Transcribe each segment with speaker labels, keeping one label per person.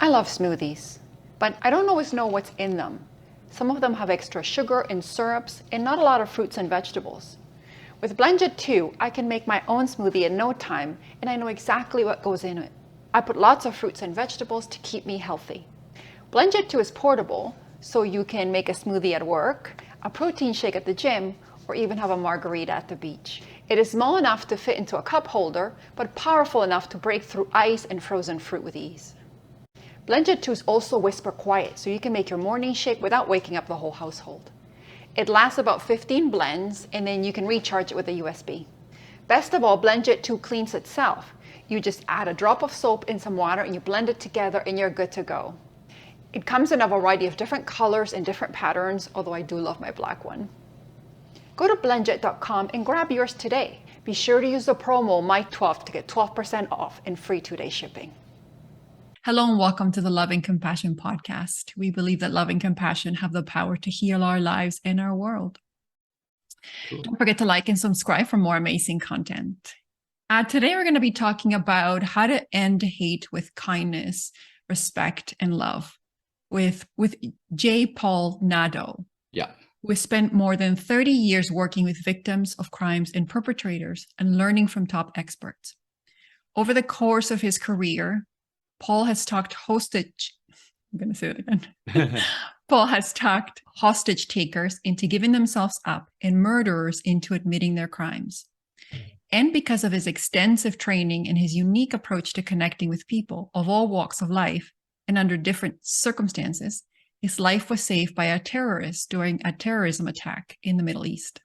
Speaker 1: I love smoothies, but I don't always know what's in them. Some of them have extra sugar and syrups and not a lot of fruits and vegetables. With Blendjet 2, I can make my own smoothie in no time and I know exactly what goes in it. I put lots of fruits and vegetables to keep me healthy. Blendjet 2 is portable, so you can make a smoothie at work, a protein shake at the gym, or even have a margarita at the beach. It is small enough to fit into a cup holder, but powerful enough to break through ice and frozen fruit with ease. Blendjet 2 is also whisper quiet, so you can make your morning shake without waking up the whole household. It lasts about 15 blends, and then you can recharge it with a USB. Best of all, Blendjet 2 cleans itself. You just add a drop of soap and some water and you blend it together and you're good to go. It comes in a variety of different colors and different patterns, although I do love my black one. Go to blendjet.com and grab yours today. Be sure to use the promo MIC12 to get 12% off and free 2-day shipping.
Speaker 2: Hello and welcome to the Love and Compassion podcast. We believe that love and compassion have the power to heal our lives and our world. Cool. Don't forget to like and subscribe for more amazing content. Today we're going to be talking about how to end hate with kindness, respect, and love with Paul Nadeau.
Speaker 3: Yeah.
Speaker 2: We spent more than 30 years working with victims of crimes and perpetrators and learning from top experts. Over the course of his career, Paul has talked hostage takers into giving themselves up and murderers into admitting their crimes. And because of his extensive training and his unique approach to connecting with people of all walks of life and under different circumstances, his life was saved by a terrorist during a terrorism attack in the Middle East.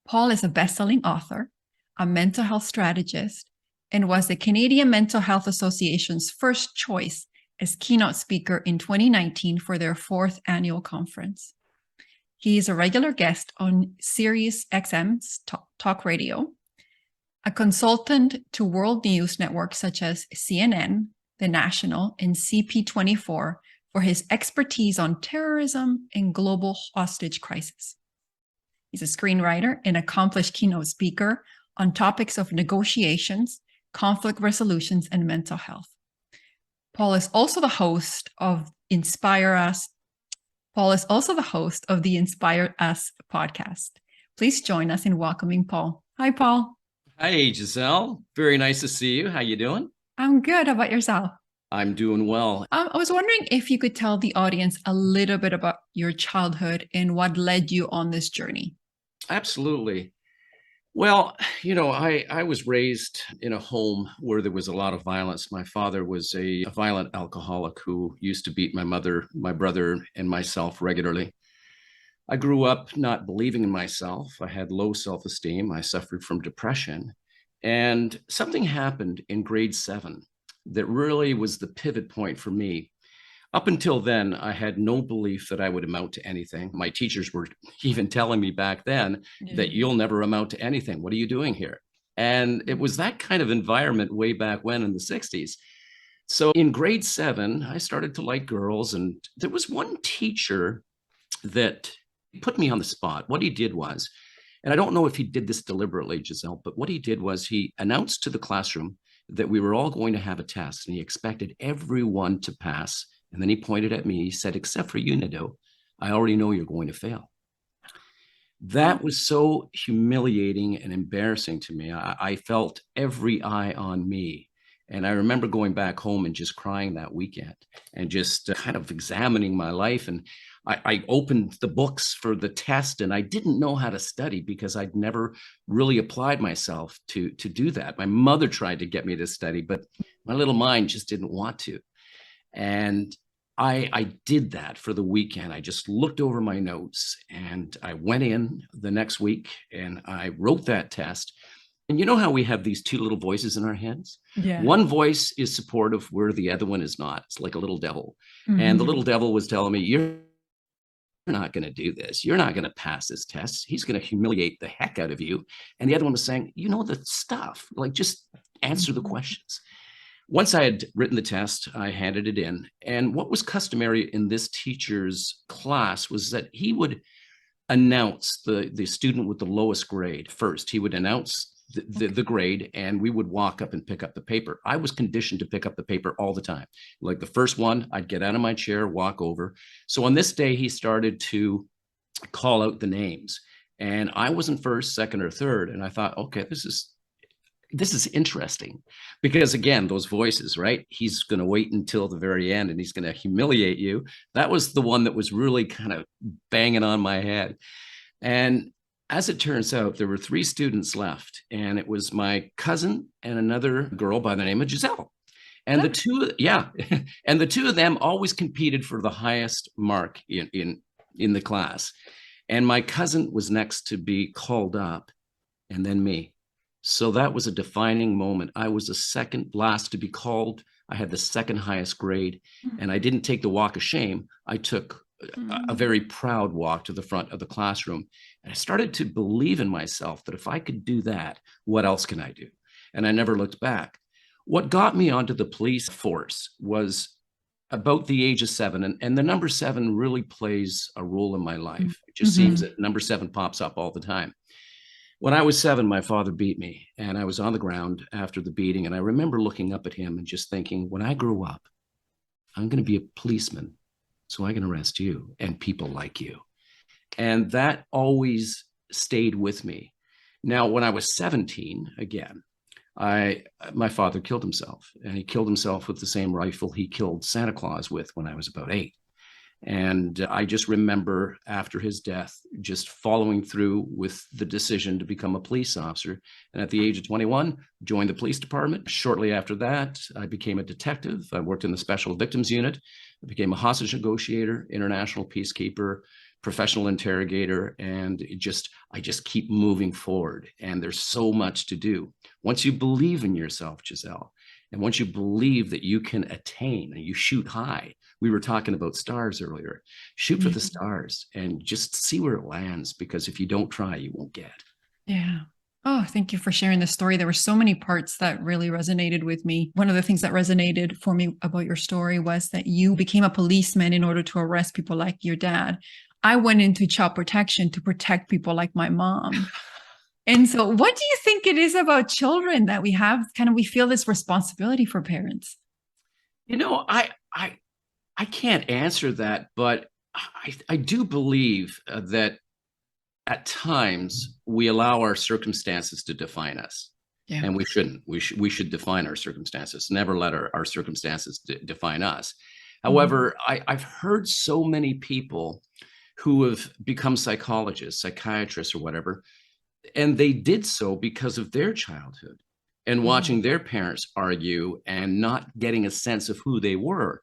Speaker 2: Paul is a best-selling author, a mental health strategist, and was the Canadian Mental Health Association's first choice as keynote speaker in 2019 for their 4th annual conference. He is a regular guest on Sirius XM's talk radio, a consultant to world news networks such as CNN, The National, and CP24 for his expertise on terrorism and global hostage crisis. He's a screenwriter and accomplished keynote speaker on topics of negotiations, conflict resolutions, and mental health. Paul is also the host of the Inspire Us podcast. Please join us in welcoming Paul. Hi, Paul.
Speaker 3: Hi, Giselle. Very nice to see you. How you doing?
Speaker 2: I'm good. How about yourself?
Speaker 3: I'm doing well.
Speaker 2: I was wondering if you could tell the audience a little bit about your childhood and what led you on this journey.
Speaker 3: Absolutely. Well, I was raised in a home where there was a lot of violence. My father was a violent alcoholic who used to beat my mother, my brother, and myself regularly. I grew up not believing in myself. I had low self-esteem. I suffered from depression. And something happened in grade 7 that really was the pivot point for me. Up until then, I had no belief that I would amount to anything. My teachers were even telling me back then that you'll never amount to anything. What are you doing here? And it was that kind of environment way back when in the 60s. So in grade 7, I started to like girls. And there was one teacher that put me on the spot. What he did was, and I don't know if he did this deliberately, Giselle, but what he did was he announced to the classroom that we were all going to have a test and he expected everyone to pass. And then he pointed at me, he said, except for you, Nadeau, I already know you're going to fail. That was so humiliating and embarrassing to me. I felt every eye on me. And I remember going back home and just crying that weekend and just kind of examining my life. And I opened the books for the test and I didn't know how to study because I'd never really applied myself to do that. My mother tried to get me to study, but my little mind just didn't want to. And I did that for the weekend. I just looked over my notes and I went in the next week and I wrote that test. And you know how we have these two little voices in our heads?
Speaker 2: Yeah.
Speaker 3: One voice is supportive where the other one is not. It's like a little devil.
Speaker 2: Mm-hmm.
Speaker 3: And the little devil was telling me, you're not going to do this. You're not going to pass this test. He's going to humiliate the heck out of you. And the other one was saying, you know the stuff, like just answer the questions. Once I had written the test, I handed it in. And what was customary in this teacher's class was that he would announce the student with the lowest grade first. He would announce the grade, and we would walk up and pick up the paper. I was conditioned to pick up the paper all the time. Like the first one, I'd get out of my chair, walk over. So on this day, he started to call out the names, and I wasn't first, second, or third. And I thought, okay, this is interesting, because again, those voices, right? He's going to wait until the very end and he's going to humiliate you. That was the one that was really kind of banging on my head. And as it turns out, there were 3 students left, and it was my cousin and another girl by the name of Giselle. And the two of them always competed for the highest mark in the class. And my cousin was next to be called up, and then me. So that was a defining moment. I was the second last to be called. I had the second highest grade, and I didn't take the walk of shame. I took a very proud walk to the front of the classroom. And I started to believe in myself that if I could do that, what else can I do? And I never looked back. What got me onto the police force was about the age of 7. And the number 7 really plays a role in my life. It just seems that number 7 pops up all the time. When I was 7, my father beat me, and I was on the ground after the beating. And I remember looking up at him and just thinking, when I grow up, I'm going to be a policeman, so I can arrest you and people like you. And that always stayed with me. Now, when I was 17, again, my father killed himself, and he killed himself with the same rifle he killed Santa Claus with when I was about 8. And I just remember after his death, just following through with the decision to become a police officer. And at the age of 21, joined the police department. Shortly after that, I became a detective. I worked in the Special Victims Unit. I became a hostage negotiator, international peacekeeper, professional interrogator, and I just keep moving forward. And there's so much to do. Once you believe in yourself, Giselle, and once you believe that you can attain and you shoot high, we were talking about stars earlier, shoot for the stars and just see where it lands, because if you don't try, you won't get.
Speaker 2: Yeah. Oh, thank you for sharing the story. There were so many parts that really resonated with me. One of the things that resonated for me about your story was that you became a policeman in order to arrest people like your dad. I went into child protection to protect people like my mom. And so what do you think it is about children that we have we feel this responsibility for parents?
Speaker 3: You know, I can't answer that, but I do believe that at times we allow our circumstances to define us. Yeah. And we shouldn't. We should define our circumstances, never let our circumstances define us. However, I've heard so many people who have become psychologists, psychiatrists, or whatever, and they did so because of their childhood and watching their parents argue and not getting a sense of who they were.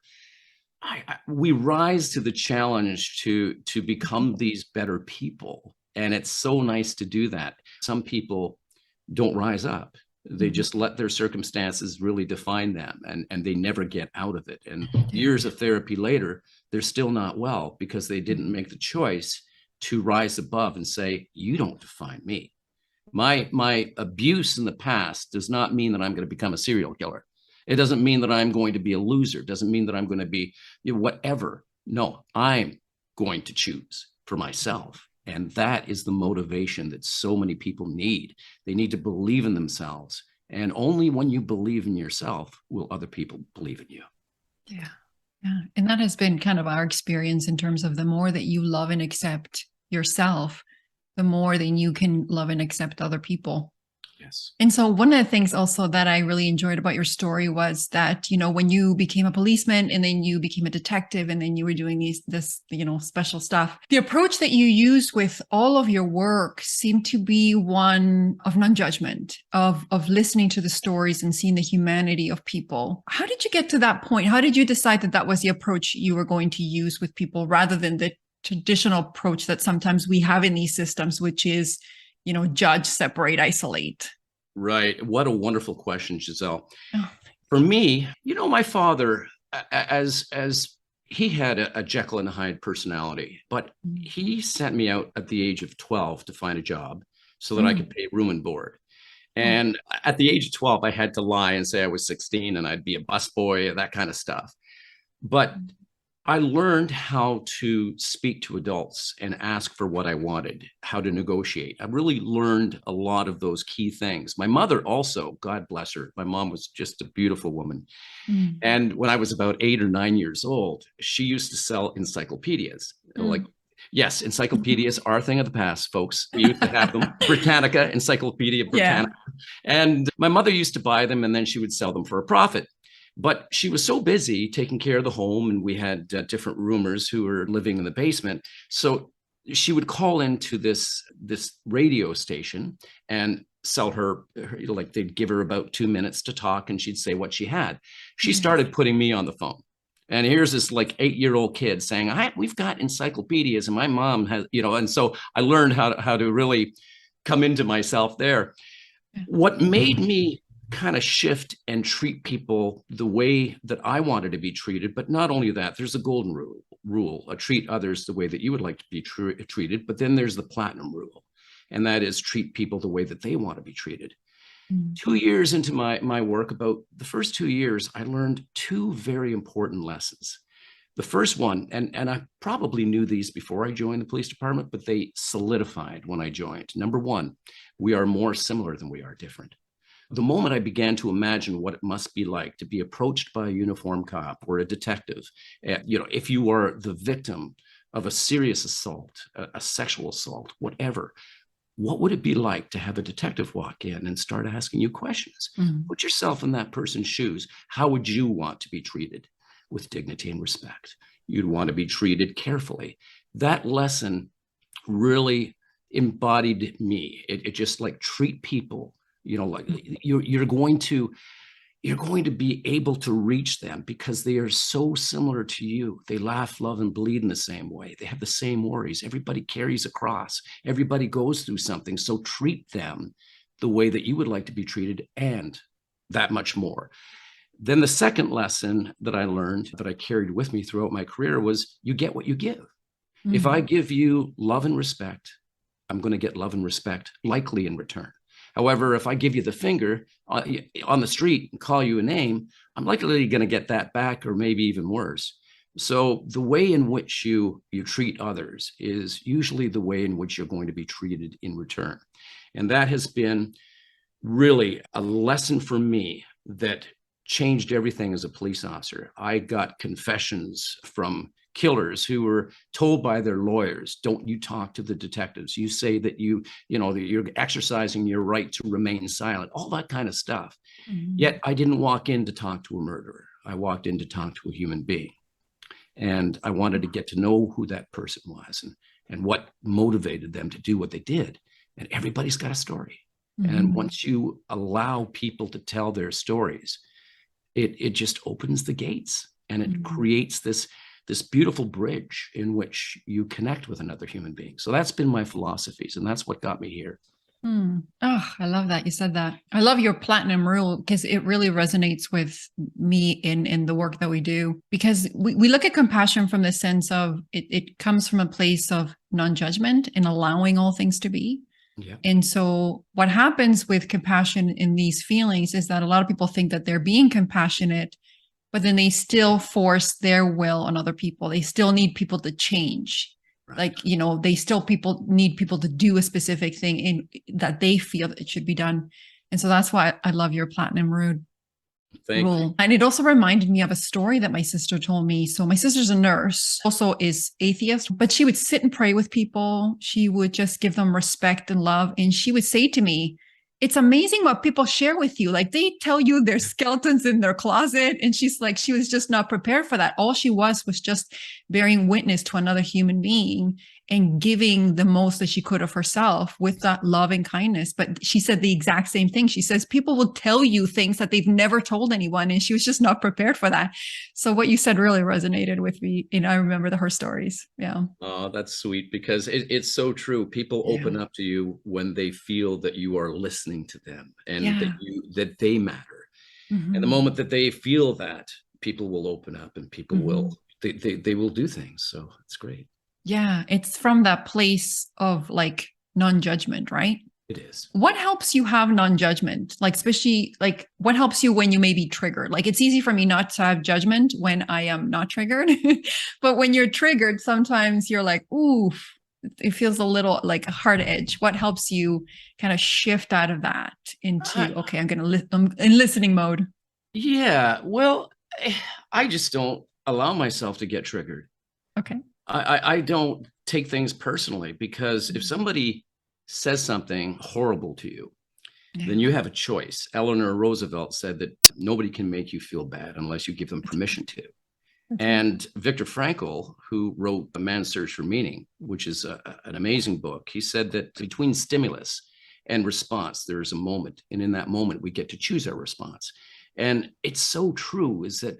Speaker 3: We rise to the challenge to become these better people. And it's so nice to do that. Some people don't rise up. They just let their circumstances really define them, and they never get out of it. And years of therapy later, they're still not well because they didn't make the choice to rise above and say, you don't define me. My abuse in the past does not mean that I'm going to become a serial killer. It doesn't mean that I'm going to be a loser. It doesn't mean that I'm going to be whatever. No, I'm going to choose for myself. And that is the motivation that so many people need. They need to believe in themselves. And only when you believe in yourself will other people believe in you.
Speaker 2: Yeah. Yeah. And that has been kind of our experience in terms of the more that you love and accept yourself, the more then you can love and accept other people.
Speaker 3: Yes. And
Speaker 2: so one of the things also that I really enjoyed about your story was that, when you became a policeman and then you became a detective and then you were doing this special stuff, the approach that you used with all of your work seemed to be one of non-judgment, of listening to the stories and seeing the humanity of people. How did you get to that point? How did you decide that that was the approach you were going to use with people rather than the traditional approach that sometimes we have in these systems, which is judge, separate, isolate?
Speaker 3: Right. What a wonderful question, Giselle. Oh. For me, my father, as he had a Jekyll and Hyde personality, but he sent me out at the age of 12 to find a job so that I could pay room and board. And at the age of 12, I had to lie and say I was 16 and I'd be a busboy, that kind of stuff. But I learned how to speak to adults and ask for what I wanted, how to negotiate. I really learned a lot of those key things. My mother also, God bless her, my mom was just a beautiful woman.
Speaker 2: Mm.
Speaker 3: And when I was about 8 or 9 years old, she used to sell encyclopedias. Like, yes, encyclopedias are a thing of the past, folks. We used to have them. Britannica, Encyclopedia Britannica. And my mother used to buy them and then she would sell them for a profit. But she was so busy taking care of the home, and we had different roomers who were living in the basement. So she would call into this radio station and sell like they'd give her about 2 minutes to talk and she'd say what she had. She started putting me on the phone. And here's this like 8-year-old kid saying, we've got encyclopedias and my mom has, and so I learned how to really come into myself there. What made me kind of shift and treat people the way that I wanted to be treated. But not only that, there's a golden rule, treat others the way that you would like to be treated. But then there's the platinum rule, and that is treat people the way that they want to be treated. 2 years into my work, about the first 2 years, I learned 2 very important lessons. The first one, and I probably knew these before I joined the police department, but they solidified when I joined. Number one, we are more similar than we are different. The moment I began to imagine what it must be like to be approached by a uniformed cop or a detective, if you are the victim of a serious assault, a sexual assault, whatever, what would it be like to have a detective walk in and start asking you questions? Put yourself in that person's shoes. How would you want to be treated? With dignity and respect. You'd want to be treated carefully. That lesson really embodied me. It just like treat people, like you're going to be able to reach them because they are so similar to you. They laugh, love, and bleed in the same way. They have the same worries. Everybody carries a cross. Everybody goes through something. So treat them the way that you would like to be treated, and that much more. Then the second lesson that I learned that I carried with me throughout my career was you get what you give. If I give you love and respect, I'm going to get love and respect likely in return. However, if I give you the finger on the street and call you a name, I'm likely going to get that back, or maybe even worse. So the way in which you treat others is usually the way in which you're going to be treated in return. And that has been really a lesson for me that changed everything as a police officer. I got confessions from killers who were told by their lawyers, don't you talk to the detectives. You say that that you're exercising your right to remain silent, all that kind of stuff. Yet I didn't walk in to talk to a murderer. I walked in to talk to a human being. And I wanted to get to know who that person was and what motivated them to do what they did. And everybody's got a story. And once you allow people to tell their stories, it just opens the gates, and it creates this beautiful bridge in which you connect with another human being. So that's been my philosophies, and that's what got me here.
Speaker 2: Oh, I love that you said that. I love your platinum rule because it really resonates with me in the work that we do, because we look at compassion from the sense of it comes from a place of non-judgment and allowing all things to be.
Speaker 3: Yeah.
Speaker 2: And so what happens with compassion in these feelings is that a lot of people think that they're being compassionate, but then they still force their will on other people. They still need people to change. Right. Like, they still need people to do a specific thing in that they feel that it should be done. And so that's why I love your platinum rule. And it also reminded me of a story that my sister told me. So my sister's a nurse, also is atheist, but she would sit and pray with people. She would just give them respect and love. And she would say to me, it's amazing what people share with you. Like they tell you their skeletons in their closet. And she's like, she was just not prepared for that. All she was just bearing witness to another human being and giving the most that she could of herself with that love and kindness. But she said the exact same thing. She says, people will tell you things that they've never told anyone. And she was just not prepared for that. So what you said really resonated with me. I remember her stories. Yeah. Oh,
Speaker 3: that's sweet, because it's so true. People open up to you when they feel that you are listening to them and that they matter. And the moment that they feel that, people will open up and people will, they will do things. So it's great.
Speaker 2: Yeah, it's from that place of like non-judgment, right?
Speaker 3: It is.
Speaker 2: What helps you have non-judgment? Like, especially like what helps you when you may be triggered? Like, it's easy for me not to have judgment when I am not triggered. But when you're triggered, sometimes you're like, ooh, it feels a little like a hard edge. What helps you kind of shift out of that into, okay, I'm in listening mode?
Speaker 3: Yeah. Well, I just don't allow myself to get triggered.
Speaker 2: Okay.
Speaker 3: I don't take things personally, because if somebody says something horrible to you, then you have a choice. Eleanor Roosevelt said that nobody can make you feel bad unless you give them permission to. And Viktor Frankl, who wrote A Man's Search for Meaning, which is an amazing book, he said that between stimulus and response, there is a moment. And in that moment, we get to choose our response. And it's so true, is that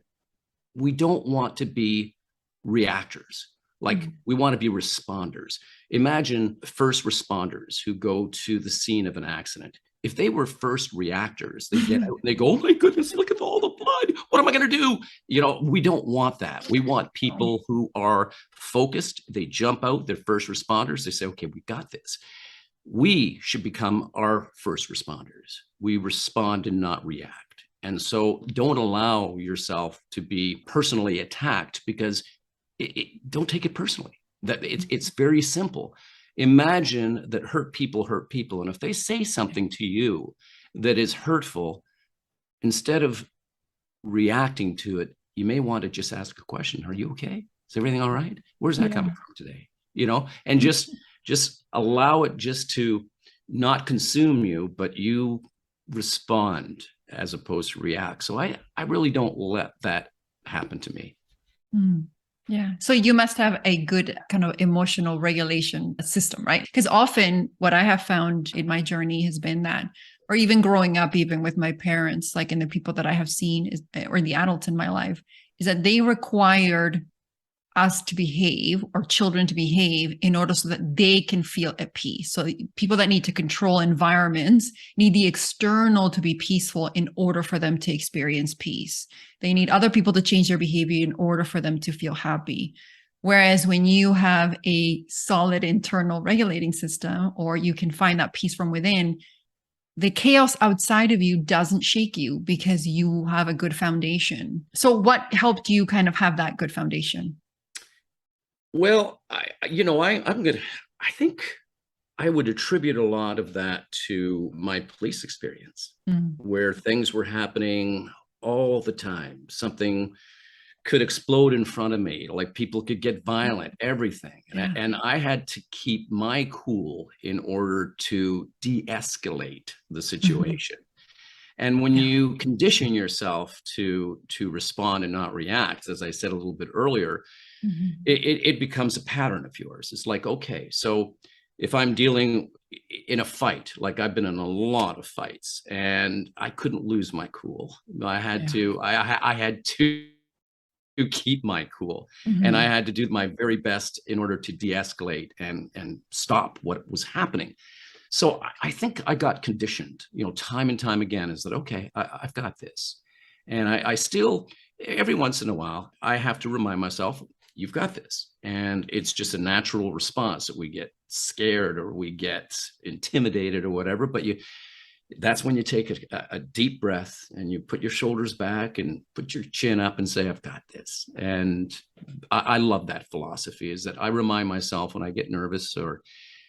Speaker 3: we don't want to be reactors. Like, we want to be responders. Imagine first responders who go to the scene of an accident. If they were first reactors, they get out and they go, oh my goodness, look at all the blood. What am I going to do? You know, we don't want that. We want people who are focused. They jump out, they're first responders. They say, okay, we got this. We should become our first responders. We respond and not react. And so don't allow yourself to be personally attacked, because don't take it personally. That it's very simple. Imagine that hurt people. And if they say something to you that is hurtful, instead of reacting to it, you may want to just ask a question. Are you okay? Is everything all right? Where's that coming from today? You know, and just allow it just to not consume you, but you respond as opposed to react. So I really don't let that happen to me.
Speaker 2: Yeah. So you must have a good kind of emotional regulation system, right? Because often what I have found in my journey has been that, or even growing up, even with my parents, like in the people that I have seen or the adults in my life, is that they required us to behave, or children to behave, in order so that they can feel at peace. So people that need to control environments need the external to be peaceful in order for them to experience peace. They need other people to change their behavior in order for them to feel happy. Whereas when you have a solid internal regulating system, or you can find that peace from within, the chaos outside of you doesn't shake you, because you have a good foundation. So what helped you kind of have that good foundation?
Speaker 3: Well, I think I would attribute a lot of that to my police experience, where things were happening all the time. Something could explode in front of me, like people could get violent, everything. And I had to keep my cool in order to de-escalate the situation. And when you condition yourself to respond and not react, as I said a little bit earlier, it becomes a pattern of yours. It's like, okay, so if I'm dealing in a fight, like I've been in a lot of fights, and I couldn't lose my cool. I had to keep my cool, and I had to do my very best in order to de-escalate and stop what was happening. So I think I got conditioned, time and time again, is that, okay, I've got this. And I still, every once in a while, I have to remind myself, you've got this. And it's just a natural response that we get scared or we get intimidated or whatever. But that's when you take a deep breath and you put your shoulders back and put your chin up and say, I've got this. And I love that philosophy, is that I remind myself when I get nervous, or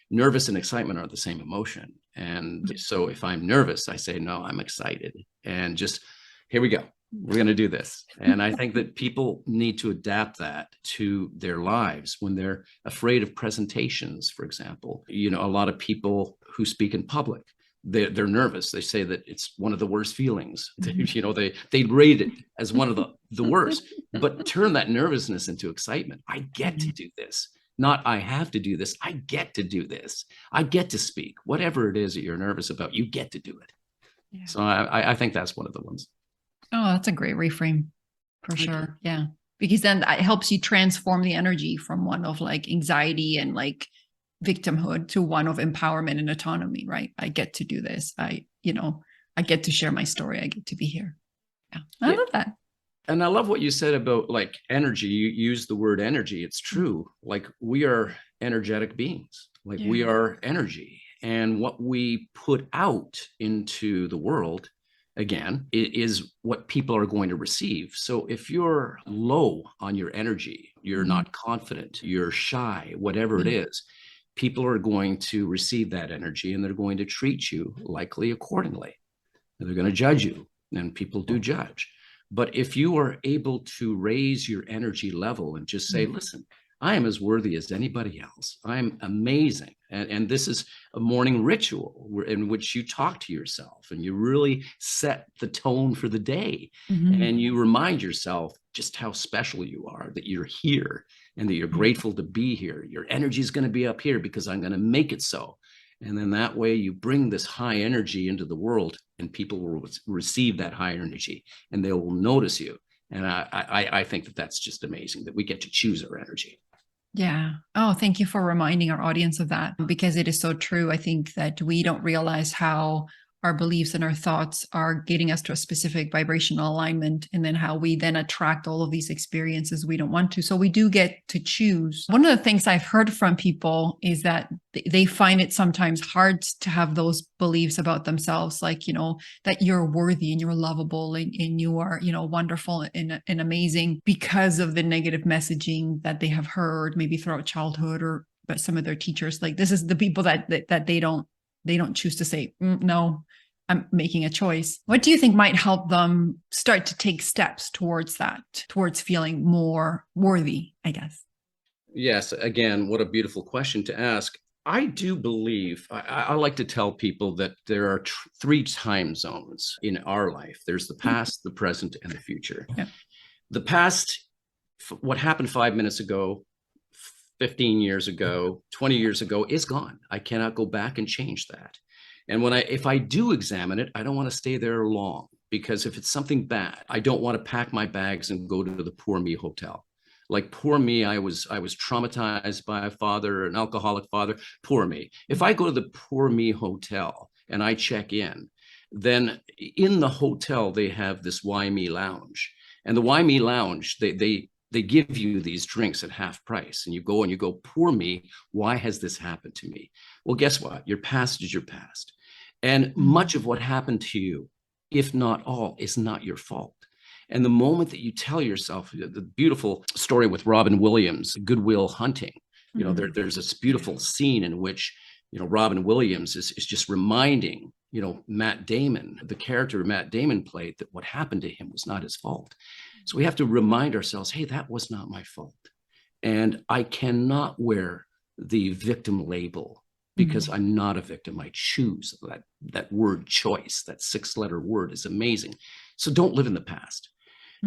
Speaker 3: nervous and excitement are the same emotion. And so if I'm nervous, I say, no, I'm excited. And just, here we go. We're going to do this. And I think that people need to adapt that to their lives when they're afraid of presentations, for example. A lot of people who speak in public, they're nervous. They say that it's one of the worst feelings. They rate it as one of the worst. But turn that nervousness into excitement. I get to do this. Not I have to do this. I get to do this. I get to speak. Whatever it is that you're nervous about, you get to do it. Yeah. So I think that's one of the ones.
Speaker 2: Oh, that's a great reframe, for sure. Yeah. Because then it helps you transform the energy from one of like anxiety and like victimhood to one of empowerment and autonomy, right? I get to do this. I get to share my story. I get to be here. Yeah. I love that.
Speaker 3: And I love what you said about like energy. You use the word energy. It's true. Like, we are energetic beings. Like, we are energy. And what we put out into the world, again, is what people are going to receive. So if you're low on your energy, you're not confident, you're shy, whatever it is, people are going to receive that energy and they're going to treat you likely accordingly. They're going to judge you, and people do judge. But if you are able to raise your energy level and just say, listen, I am as worthy as anybody else. I'm amazing. And this is a morning ritual in which you talk to yourself and you really set the tone for the day. And you remind yourself just how special you are, that you're here and that you're grateful to be here. Your energy is going to be up here because I'm going to make it so. And then that way you bring this high energy into the world and people will receive that high energy and they will notice you. And I think that that's just amazing that we get to choose our energy.
Speaker 2: Yeah. Oh, thank you for reminding our audience of that, because it is so true. I think that we don't realize how our beliefs and our thoughts are getting us to a specific vibrational alignment, and then how we then attract all of these experiences we don't want to. So we do get to choose. One of the things I've heard from people is that they find it sometimes hard to have those beliefs about themselves, like, that you're worthy and you're lovable and you are, wonderful and amazing, because of the negative messaging that they have heard maybe throughout childhood or by some of their teachers. Like, this is the people that they don't choose to say, no, I'm making a choice. What do you think might help them start to take steps towards that, towards feeling more worthy, I guess?
Speaker 3: Yes. Again, what a beautiful question to ask. I do believe, I like to tell people that there are three time zones in our life. There's the past, the present, and the future.
Speaker 2: Yeah.
Speaker 3: The past, what happened 5 minutes ago, 15 years ago, 20 years ago is gone. I cannot go back and change that. And if I do examine it, I don't want to stay there long, because if it's something bad, I don't want to pack my bags and go to the poor me hotel. Like, poor me, I was traumatized by a father, an alcoholic father. Poor me. If I go to the poor me hotel and I check in, then in the hotel they have this Why Me Lounge, and the Why Me Lounge, they give you these drinks at half price, and you go, poor me, why has this happened to me? Well, guess what? Your past is your past. And much of what happened to you, if not all, is not your fault. And the moment that you tell yourself, the beautiful story with Robin Williams, Good Will Hunting, there's this beautiful scene in which, Robin Williams is just reminding, Matt Damon, the character Matt Damon played, that what happened to him was not his fault. So we have to remind ourselves, hey, that was not my fault. And I cannot wear the victim label, because I'm not a victim. I choose. That word choice, that 6-letter word, is amazing. So don't live in the past.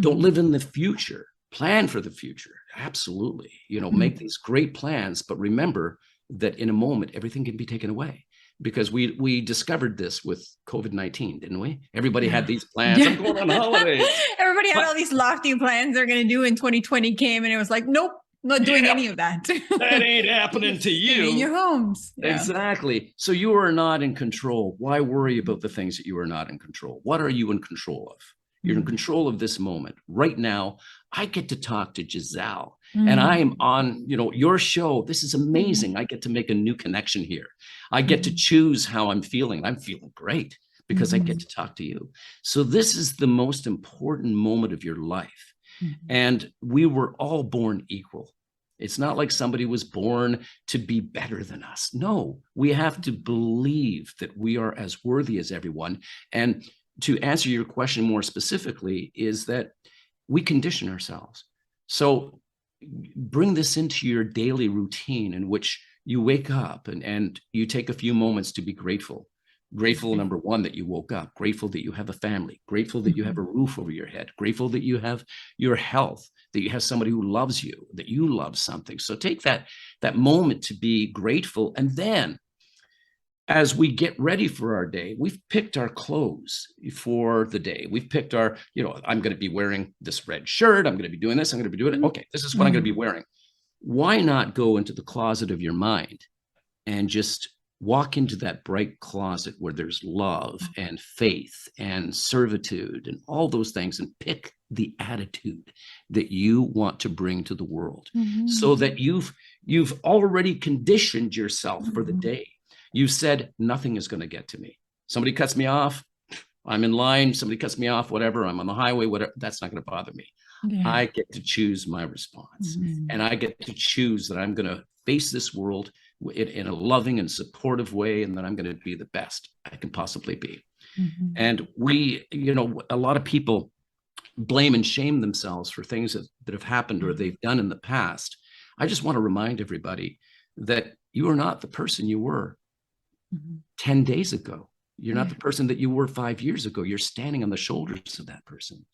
Speaker 3: Don't live in the future. Plan for the future. Absolutely. Make these great plans, but remember that in a moment, everything can be taken away. Because we discovered this with COVID-19, didn't we? Everybody had these plans. I'm going on holidays.
Speaker 2: Everybody had all these lofty plans they're going to do, and 2020 came, and it was like, nope, not doing any of that.
Speaker 3: That ain't happening to you.
Speaker 2: In your homes. Yeah.
Speaker 3: Exactly. So you are not in control. Why worry about the things that you are not in control? What are you in control of? You're in control of this moment. Right now, I get to talk to Giselle, and I am on, your show. This is amazing. I get to make a new connection here. I get to choose how I'm feeling. I'm feeling great because I get to talk to you. So this is the most important moment of your life. And we were all born equal. It's not like somebody was born to be better than us. No, we have to believe that we are as worthy as everyone. And to answer your question more specifically, is that we condition ourselves. So bring this into your daily routine, in which you wake up and you take a few moments to be grateful. Grateful, number one, that you woke up. Grateful that you have a family. Grateful that you have a roof over your head. Grateful that you have your health, that you have somebody who loves you, that you love something. So take that moment to be grateful. And then, as we get ready for our day, we've picked our clothes for the day. We've picked our, I'm going to be wearing this red shirt. I'm going to be doing this. I'm going to be doing it. Okay, this is what I'm going to be wearing. Why not go into the closet of your mind and just walk into that bright closet where there's love and faith and servitude and all those things, and pick the attitude that you want to bring to the world, so that you've already conditioned yourself for the day. You said nothing is going to get to me. Somebody cuts me off, I'm in line, somebody cuts me off, whatever, I'm on the highway, whatever, that's not going to bother me.
Speaker 2: Yeah.
Speaker 3: I get to choose my response. And I get to choose that I'm going to face this world in a loving and supportive way, and that I'm going to be the best I can possibly be. And we, a lot of people blame and shame themselves for things that have happened or they've done in the past. I just want to remind everybody that you are not the person you were 10 days ago. You're not the person that you were 5 years ago. You're standing on the shoulders of that person.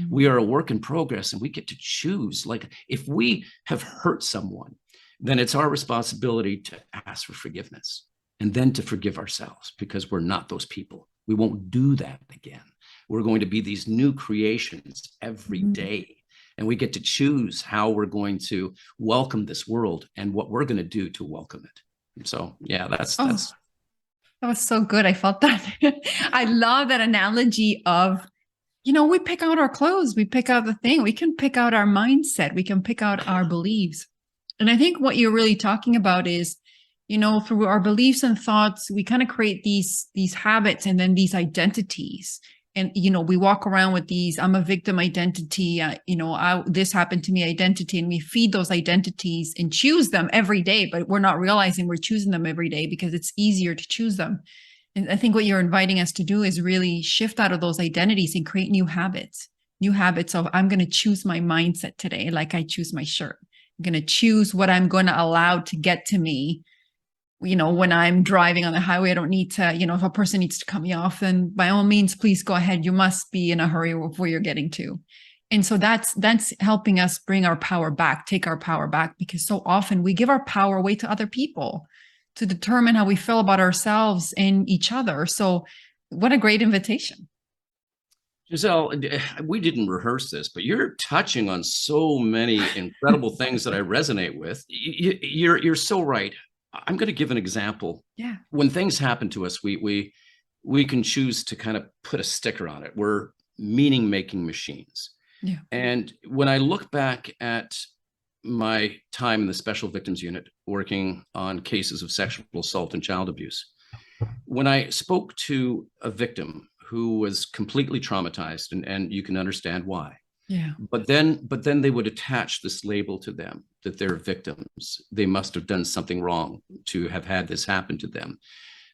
Speaker 3: We are a work in progress, and we get to choose. Like, if we have hurt someone, then it's our responsibility to ask for forgiveness and then to forgive ourselves, because we're not those people. We won't do that again. We're going to be these new creations every day. And we get to choose how we're going to welcome this world and what we're going to do to welcome it. And so, yeah, that's.
Speaker 2: That was so good. I felt that. I love that analogy of, we pick out our clothes, we pick out the thing, we can pick out our mindset, we can pick out our beliefs. And I think what you're really talking about is, through our beliefs and thoughts, we kind of create these habits and then these identities. And, we walk around with these, I'm a victim identity, this happened to me identity, and we feed those identities and choose them every day, but we're not realizing we're choosing them every day because it's easier to choose them. And I think what you're inviting us to do is really shift out of those identities and create new habits of, I'm going to choose my mindset today, like I choose my shirt. I'm going to choose what I'm going to allow to get to me. When I'm driving on the highway, I don't need to, if a person needs to cut me off, then by all means, please go ahead. You must be in a hurry of where you're getting to. And so that's helping us bring our power back, take our power back, because so often we give our power away to other people to determine how we feel about ourselves and each other. So what a great invitation.
Speaker 3: Giselle, we didn't rehearse this, but you're touching on so many incredible things that I resonate with. You're so right. I'm going to give an example.
Speaker 2: Yeah.
Speaker 3: When things happen to us, we can choose to kind of put a sticker on it. We're meaning-making machines.
Speaker 2: Yeah.
Speaker 3: And when I look back at my time in the Special Victims Unit, working on cases of sexual assault and child abuse, when I spoke to a victim who was completely traumatized, and you can understand why.
Speaker 2: Yeah.
Speaker 3: But then they would attach this label to them that they're victims. They must have done something wrong to have had this happen to them.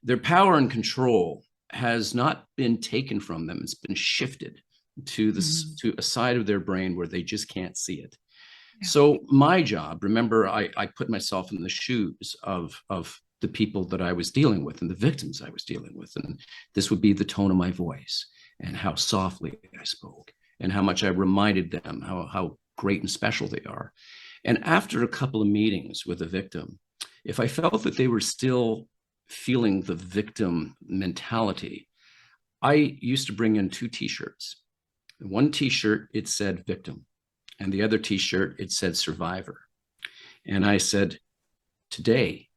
Speaker 3: Their power and control has not been taken from them. It's been shifted to to a side of their brain where they just can't see it. Yeah. So my job, remember, I put myself in the shoes of the people that I was dealing with and the victims I was dealing with. And this would be the tone of my voice and how softly I spoke, and how much I reminded them how great and special they are. And after a couple of meetings with a victim, if I felt that they were still feeling the victim mentality, I used to bring in 2 T-shirts. One T-shirt, it said victim, and the other T-shirt, it said survivor. And I said, today,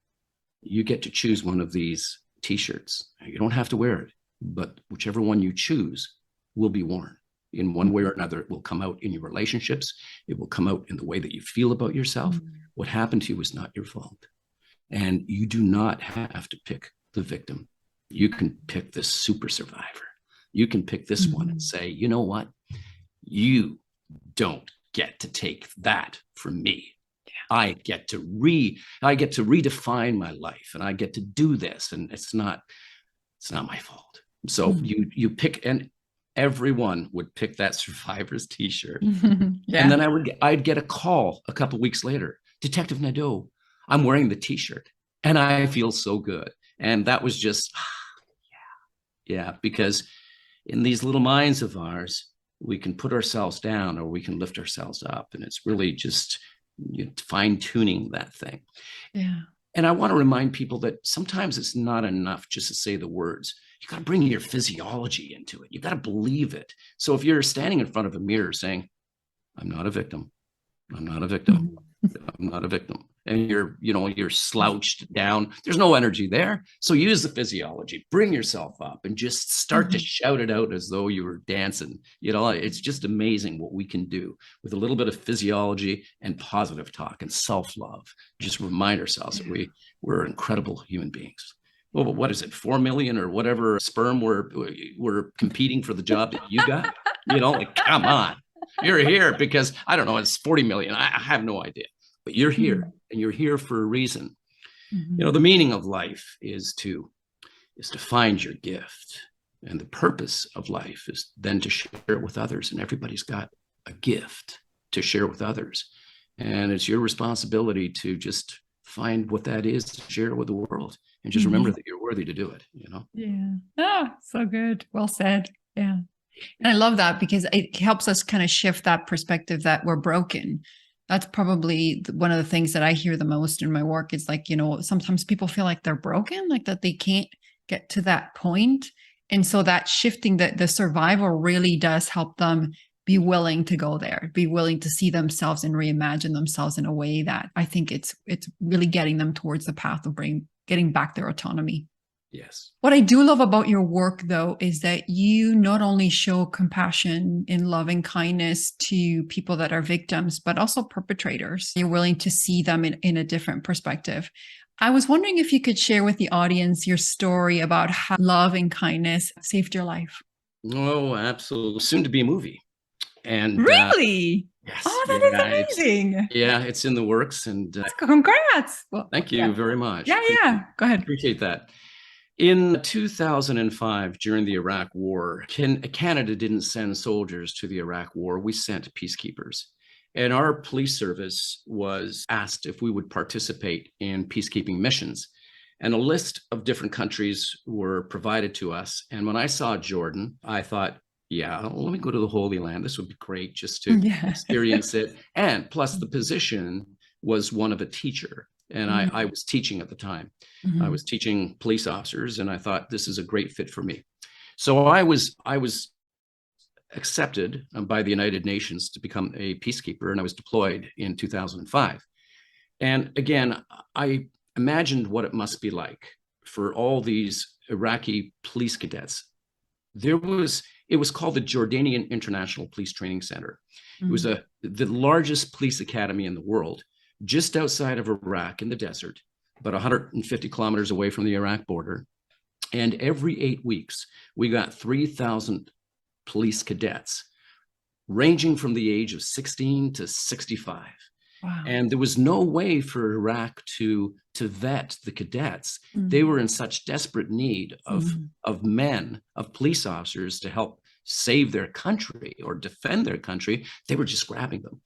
Speaker 3: you get to choose one of these T-shirts. You don't have to wear it, but whichever one you choose will be worn. In one way or another, it will come out in your relationships. It will come out in the way that you feel about yourself. What happened to you was not your fault. And you do not have to pick the victim. You can pick the super survivor. You can pick this one and say, you know what? You don't get to take that from me. I get to redefine my life, and I get to do this. And it's not my fault. So you pick, and everyone would pick that survivor's T-shirt. Yeah. And then I'd get a call a couple of weeks later. Detective Nadeau, I'm wearing the T-shirt and I feel so good. And that was just, yeah, because in these little minds of ours, we can put ourselves down or we can lift ourselves up. And it's really just fine tuning that thing.
Speaker 2: Yeah.
Speaker 3: And I want to remind people that sometimes it's not enough just to say the words. You got to bring your physiology into it. You got to believe it. So if you're standing in front of a mirror saying, I'm not a victim, I'm not a victim, I'm not a victim, and you're slouched down, there's no energy there. So use the physiology, bring yourself up and just start to shout it out as though you were dancing. It's just amazing what we can do with a little bit of physiology and positive talk and self-love. Just remind ourselves that we're incredible human beings. well, what is it, 4 million or whatever sperm were competing for the job that you got? Like, come on, you're here because, I don't know, it's 40 million. I have no idea, but you're here and you're here for a reason.
Speaker 2: Mm-hmm.
Speaker 3: The meaning of life is to find your gift. And the purpose of life is then to share it with others. And everybody's got a gift to share with others. And it's your responsibility to just find what that is, to share it with the world. And just remember that you're worthy to do it,
Speaker 2: Yeah. Oh, so good. Well said. Yeah. And I love that because it helps us kind of shift that perspective that we're broken. That's probably one of the things that I hear the most in my work is like, sometimes people feel like they're broken, like that they can't get to that point. And so that shifting the survival really does help them be willing to go there, be willing to see themselves and reimagine themselves in a way that I think it's really getting them towards the path of getting back their autonomy.
Speaker 3: Yes.
Speaker 2: What I do love about your work, though, is that you not only show compassion and loving kindness to people that are victims, but also perpetrators. You're willing to see them in a different perspective. I was wondering if you could share with the audience your story about how love and kindness saved your life.
Speaker 3: Oh, absolutely. Soon to be a movie. And
Speaker 2: really?
Speaker 3: yes,
Speaker 2: Oh, that is amazing.
Speaker 3: It's in the works. And
Speaker 2: congrats. Well,
Speaker 3: thank you very much.
Speaker 2: Yeah. Go ahead.
Speaker 3: Appreciate that. In 2005, during the Iraq War, Canada didn't send soldiers to the Iraq War. We sent peacekeepers. And our police service was asked if we would participate in peacekeeping missions. And a list of different countries were provided to us. And when I saw Jordan, I thought, yeah, let me go to the Holy Land. This would be great just to experience it. And plus the position was one of a teacher. And I was teaching at the time. I was teaching police officers, and I thought this is a great fit for me. So I was accepted by the United Nations to become a peacekeeper, and I was deployed in 2005. And again, I imagined what it must be like for all these Iraqi police cadets. It was called the Jordanian International Police Training Center. It was the largest police academy in the world, just outside of Iraq in the desert, about 150 kilometers away from the Iraq border. And every 8 weeks, we got 3,000 police cadets, ranging from the age of 16 to 65. Wow. And there was no way for Iraq to vet the cadets. They were in such desperate need of men, of police officers to help save their country or defend their country. They were just grabbing them.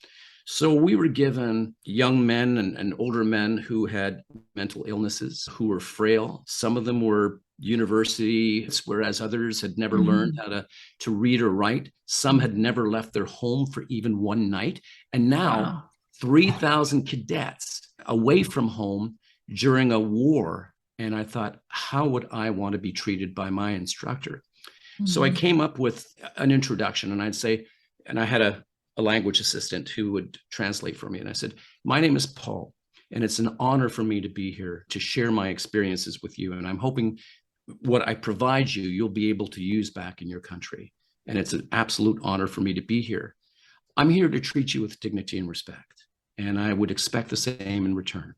Speaker 3: So we were given young men and older men who had mental illnesses, who were frail. Some of them were university, whereas others had never learned how to read or write. Some had never left their home for even one night. And now 3,000 cadets away from home during a war. And I thought, how would I want to be treated by my instructor? So I came up with an introduction, and I'd say, and I had a language assistant who would translate for me. And I said, my name is Paul, and it's an honor for me to be here to share my experiences with you. And I'm hoping what I provide you, you'll be able to use back in your country. And it's an absolute honor for me to be here. I'm here to treat you with dignity and respect, and I would expect the same in return.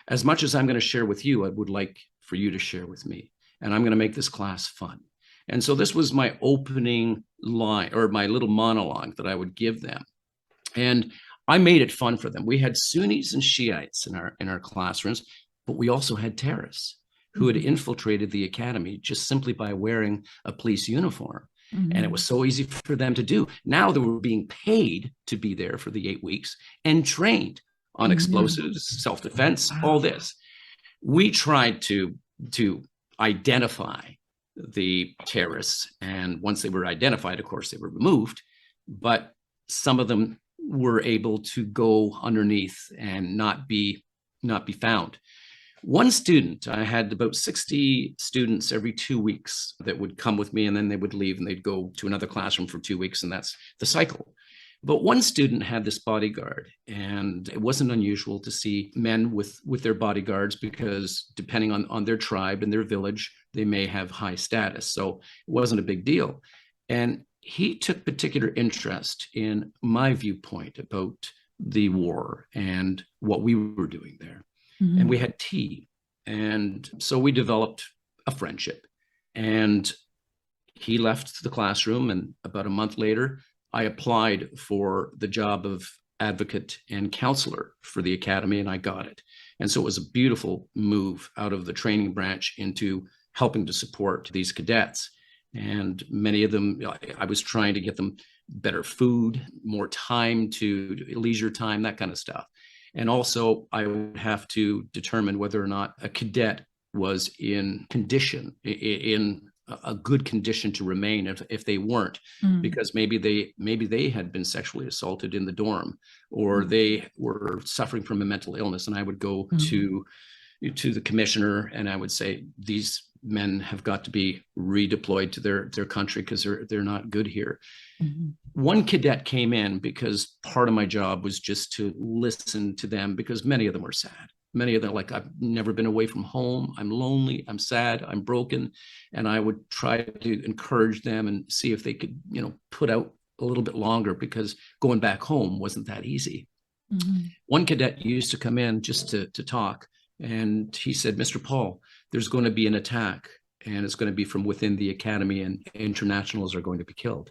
Speaker 3: As much as I'm going to share with you, I would like for you to share with me. And I'm going to make this class fun. And so this was my opening line, or my little monologue that I would give them. And I made it fun for them. We had Sunnis and Shiites in our classrooms, but we also had terrorists who had infiltrated the academy just simply by wearing a police uniform. And it was so easy for them to do. Now they were being paid to be there for the 8 weeks and trained on explosives, self-defense, all this. We tried to identify the terrorists, and once they were identified, of course, they were removed, but some of them were able to go underneath and not be found. One student, I had about 60 students every 2 weeks that would come with me, and then they would leave and they'd go to another classroom for 2 weeks, and that's the cycle. But one student had this bodyguard, and it wasn't unusual to see men with their bodyguards, because depending on their tribe and their village, they may have high status. So it wasn't a big deal. And he took particular interest in my viewpoint about the war and what we were doing there. And we had tea. And so we developed a friendship. And he left the classroom, and about a month later, I applied for the job of advocate and counselor for the academy, and I got it. And so it was a beautiful move out of the training branch into helping to support these cadets. And many of them, I was trying to get them better food, more time to leisure time, that kind of stuff. And also I would have to determine whether or not a cadet was in condition, in a good condition to remain. If they weren't, because maybe they had been sexually assaulted in the dorm, or they were suffering from a mental illness, and I would go to the commissioner and I would say, these men have got to be redeployed to their country because they're not good here. One cadet came in because part of my job was just to listen to them, because many of them were sad. Many of them, like, I've never been away from home. I'm lonely. I'm sad. I'm broken. And I would try to encourage them and see if they could, put out a little bit longer, because going back home wasn't that easy. One cadet used to come in just to talk. And he said, Mr. Paul, there's going to be an attack, and it's going to be from within the academy, and internationals are going to be killed.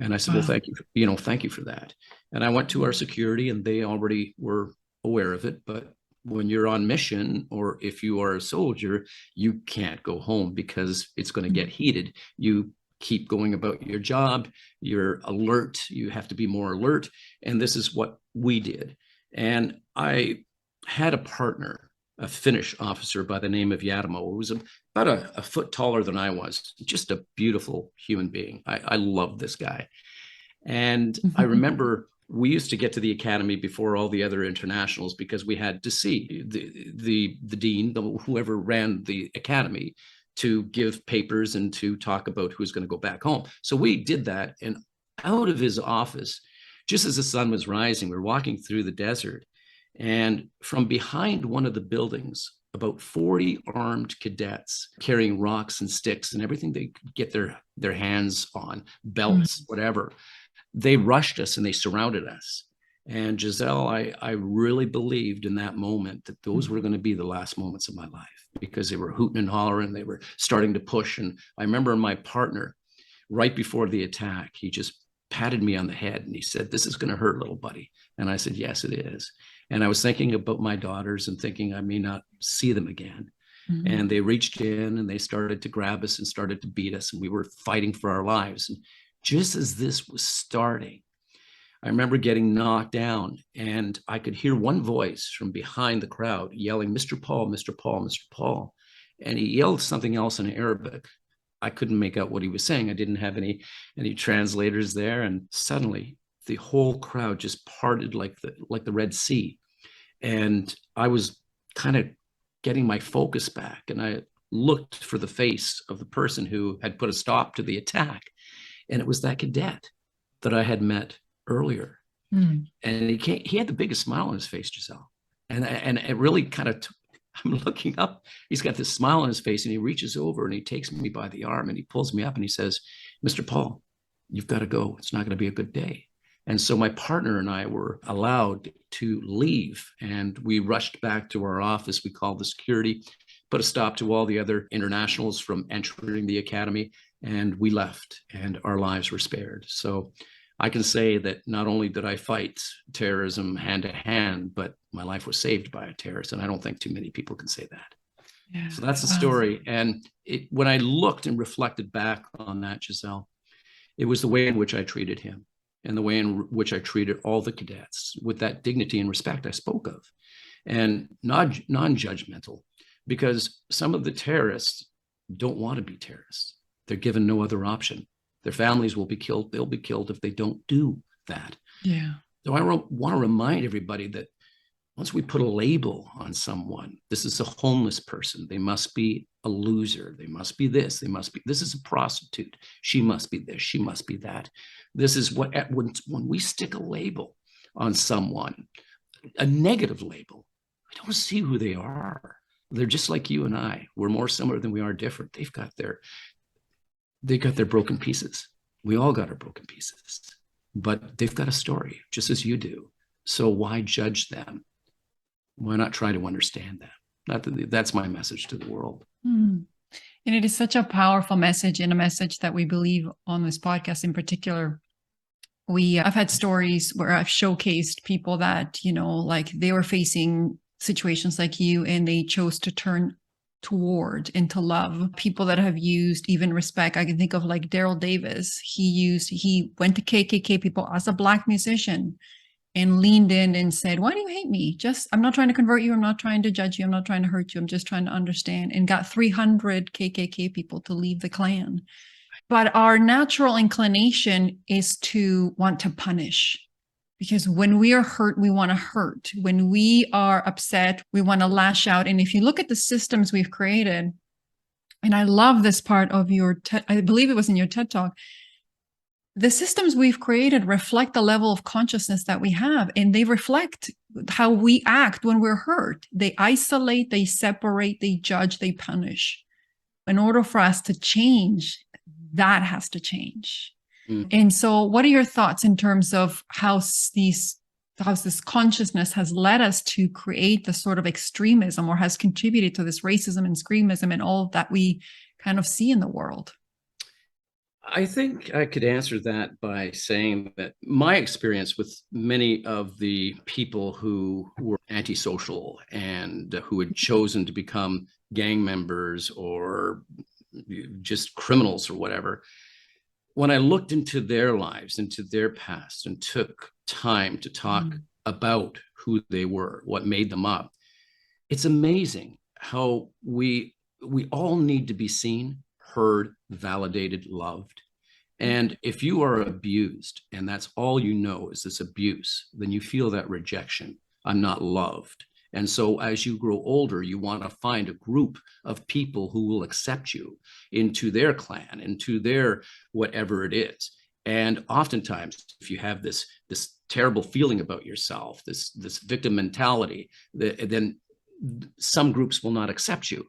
Speaker 3: And I said, well, thank you. Thank you for that. And I went to our security, and they already were aware of it. But when you're on mission, or if you are a soldier, you can't go home because it's going to get heated. You keep going about your job. You're alert. You have to be more alert. And this is what we did. And I had a partner, a Finnish officer by the name of Yadamo, who was about a foot taller than I was, just a beautiful human being. I loved this guy. And I remember we used to get to the academy before all the other internationals, because we had to see the dean, whoever ran the academy, to give papers and to talk about who's going to go back home. So we did that, and out of his office, just as the sun was rising, we're walking through the desert, and from behind one of the buildings, about 40 armed cadets carrying rocks and sticks and everything they could get their hands on, belts, whatever. They rushed us and they surrounded us. And Giselle, I really believed in that moment that those were going to be the last moments of my life, because they were hooting and hollering. They were starting to push. And I remember my partner, right before the attack, he just patted me on the head and he said, "This is going to hurt, little buddy." And I said, "Yes, it is." And I was thinking about my daughters and thinking I may not see them again. And they reached in and they started to grab us and started to beat us. And we were fighting for our lives. And just as this was starting, I remember getting knocked down, and I could hear one voice from behind the crowd yelling, "Mr. Paul, Mr. Paul, Mr. Paul." And he yelled something else in Arabic. I couldn't make out what he was saying. I didn't have any translators there. And suddenly the whole crowd just parted like the Red Sea. And I was kind of getting my focus back, and I looked for the face of the person who had put a stop to the attack. And it was that cadet that I had met earlier. And he had the biggest smile on his face, Giselle. And it really kind of, I'm looking up, he's got this smile on his face, and he reaches over and he takes me by the arm and he pulls me up and he says, "Mr. Paul, you've got to go. It's not going to be a good day." And so my partner and I were allowed to leave, and we rushed back to our office. We called the security, put a stop to all the other internationals from entering the academy, and we left, and our lives were spared. So I can say that not only did I fight terrorism hand to hand, but my life was saved by a terrorist. And I don't think too many people can say that. Yeah. So that's the story. And when I looked and reflected back on that, Giselle, it was the way in which I treated him, and the way in which I treated all the cadets with that dignity and respect I spoke of, and non-judgmental, because some of the terrorists don't want to be terrorists. They're given no other option. Their families will be killed. They'll be killed if they don't do that. Yeah. So I want to remind everybody that once we put a label on someone, this is a homeless person, they must be a loser, they must be this, this is a prostitute, she must be this, she must be that. This is what, when we stick a label on someone, a negative label, we don't see who they are. They're just like you and I. We're more similar than we are different. They've got their broken pieces. We all got our broken pieces, but they've got a story just as you do. So why judge them? Why not try to understand them? That's my message to the world.
Speaker 2: And it is such a powerful message, and a message that we believe on this podcast in particular. I've had stories where I've showcased people that, like they were facing situations like you, and they chose to turn toward into love. People that have used even respect. I can think of like Daryl Davis. He went to KKK people as a Black musician and leaned in and said, "Why do you hate me? I'm not trying to convert you. I'm not trying to judge you. I'm not trying to hurt you. I'm just trying to understand," and got 300 KKK people to leave the Klan. But our natural inclination is to want to punish, because when we are hurt, we want to hurt. When we are upset, we want to lash out. And if you look at the systems we've created, and I love this part of I believe it was in your TED Talk, the systems we've created reflect the level of consciousness that we have, and they reflect how we act when we're hurt. They isolate, they separate, they judge, they punish. In order for us to change, that has to change. And so what are your thoughts in terms of how this consciousness has led us to create the sort of extremism, or has contributed to this racism and extremism and all that we kind of see in the world?
Speaker 3: I think I could answer that by saying that my experience with many of the people who were antisocial and who had chosen to become gang members or just criminals or whatever, when I looked into their lives, into their past, and took time to talk about who they were, what made them up, it's amazing how we all need to be seen, heard, validated, loved. And if you are abused and that's all you know is this abuse, then you feel that rejection. I'm not loved. And so as you grow older, you want to find a group of people who will accept you into their clan, into their whatever it is. And oftentimes, if you have this terrible feeling about yourself, this victim mentality, then some groups will not accept you.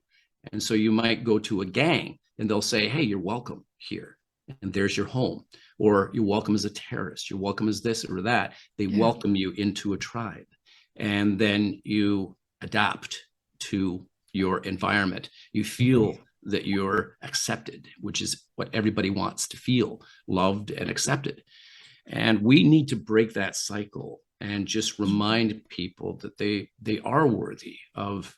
Speaker 3: And so you might go to a gang and they'll say, "Hey, you're welcome here. And there's your home." Or "You're welcome as a terrorist. You're welcome as this or that." They welcome you into a tribe. And then you adapt to your environment. You feel that you're accepted, which is what everybody wants to feel, loved and accepted. And we need to break that cycle and just remind people that they are worthy of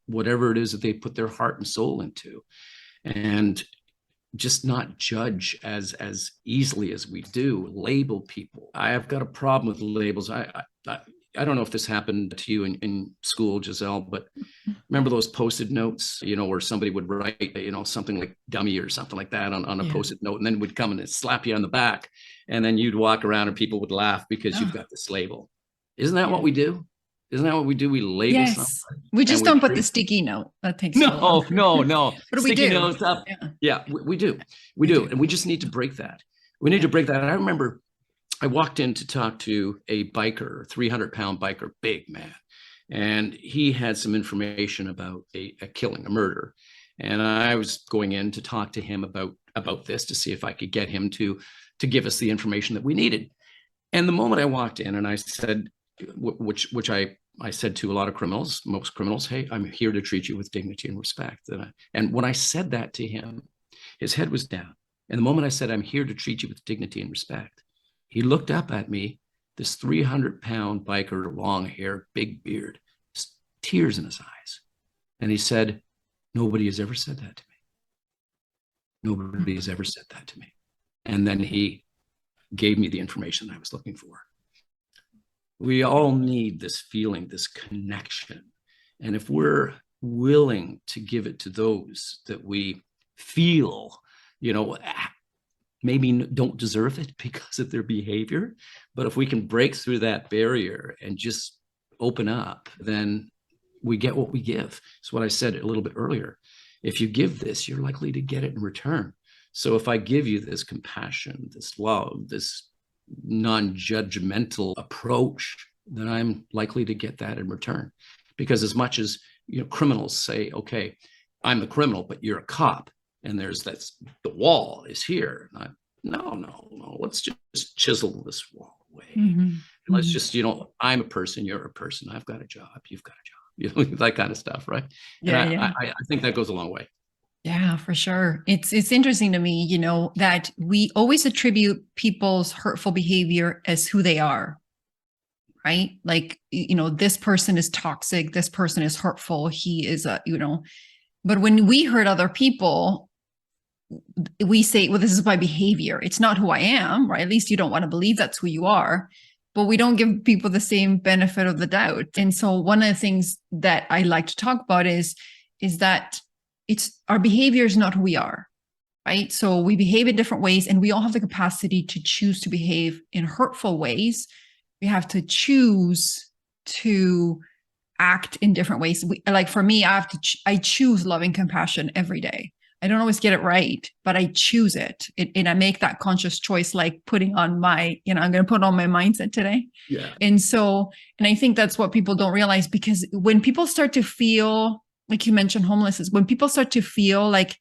Speaker 3: whatever it is that they put their heart and soul into. And just not judge as easily as we do, label people. I have got a problem with labels. I don't know if this happened to you in school, Giselle, but remember those Post-it notes, where somebody would write, something like dummy or something like that on a Post-it note, and then would come and slap you on the back, and then you'd walk around and people would laugh because you've got this label. Isn't that what we do? Isn't that what we do? We label something.
Speaker 2: We just don't put the sticky note. That takes
Speaker 3: no.
Speaker 2: But
Speaker 3: sticky
Speaker 2: we do.
Speaker 3: notes up. Yeah, we do. We do. And we just need to break that. We need to break that. And I remember I walked in to talk to a biker, 300-pound biker, big man. And he had some information about a killing, a murder. And I was going in to talk to him about this, to see if I could get him to give us the information that we needed. And the moment I walked in and I said, which I said to a lot of criminals, most criminals, "Hey, I'm here to treat you with dignity and respect." And when I said that to him, his head was down. And the moment I said, "I'm here to treat you with dignity and respect," he looked up at me, this 300-pound biker, long hair, big beard, tears in his eyes. And he said, "Nobody has ever said that to me. Nobody has ever said that to me." And then he gave me the information I was looking for. We all need this feeling, this connection. And if we're willing to give it to those that we feel, maybe don't deserve it because of their behavior, but if we can break through that barrier and just open up, then we get what we give. It's what I said a little bit earlier. If you give this, you're likely to get it in return. So if I give you this compassion, this love, this non-judgmental approach, then I'm likely to get that in return. Because as much as criminals say, "Okay, I'm the criminal, but you're a cop," and the wall is here. No, let's just chisel this wall away. Let's just, I'm a person, you're a person, I've got a job, you've got a job, that kind of stuff, right? I think that goes a long way.
Speaker 2: Yeah, for sure. It's interesting to me, you know, that we always attribute people's hurtful behavior as who they are, right? Like, you know, this person is toxic, this person is hurtful, he is a, you know, but when we hurt other people, we say, well, this is my behavior. It's not who I am, right? At least you don't want to believe that's who you are. But we don't give people the same benefit of the doubt. And so one of the things that I like to talk about is that it's our behavior is not who we are, right? So we behave in different ways, and we all have the capacity to choose to behave in hurtful ways. We have to choose to act in different ways. Like for me, I choose loving compassion every day. I don't always get it right, but I choose it. And I make that conscious choice, like putting on my, you know, I'm going to put on my mindset today.
Speaker 3: Yeah.
Speaker 2: And so, and I think that's what people don't realize, because when people start to feel, like you mentioned, homelessness, when people start to feel like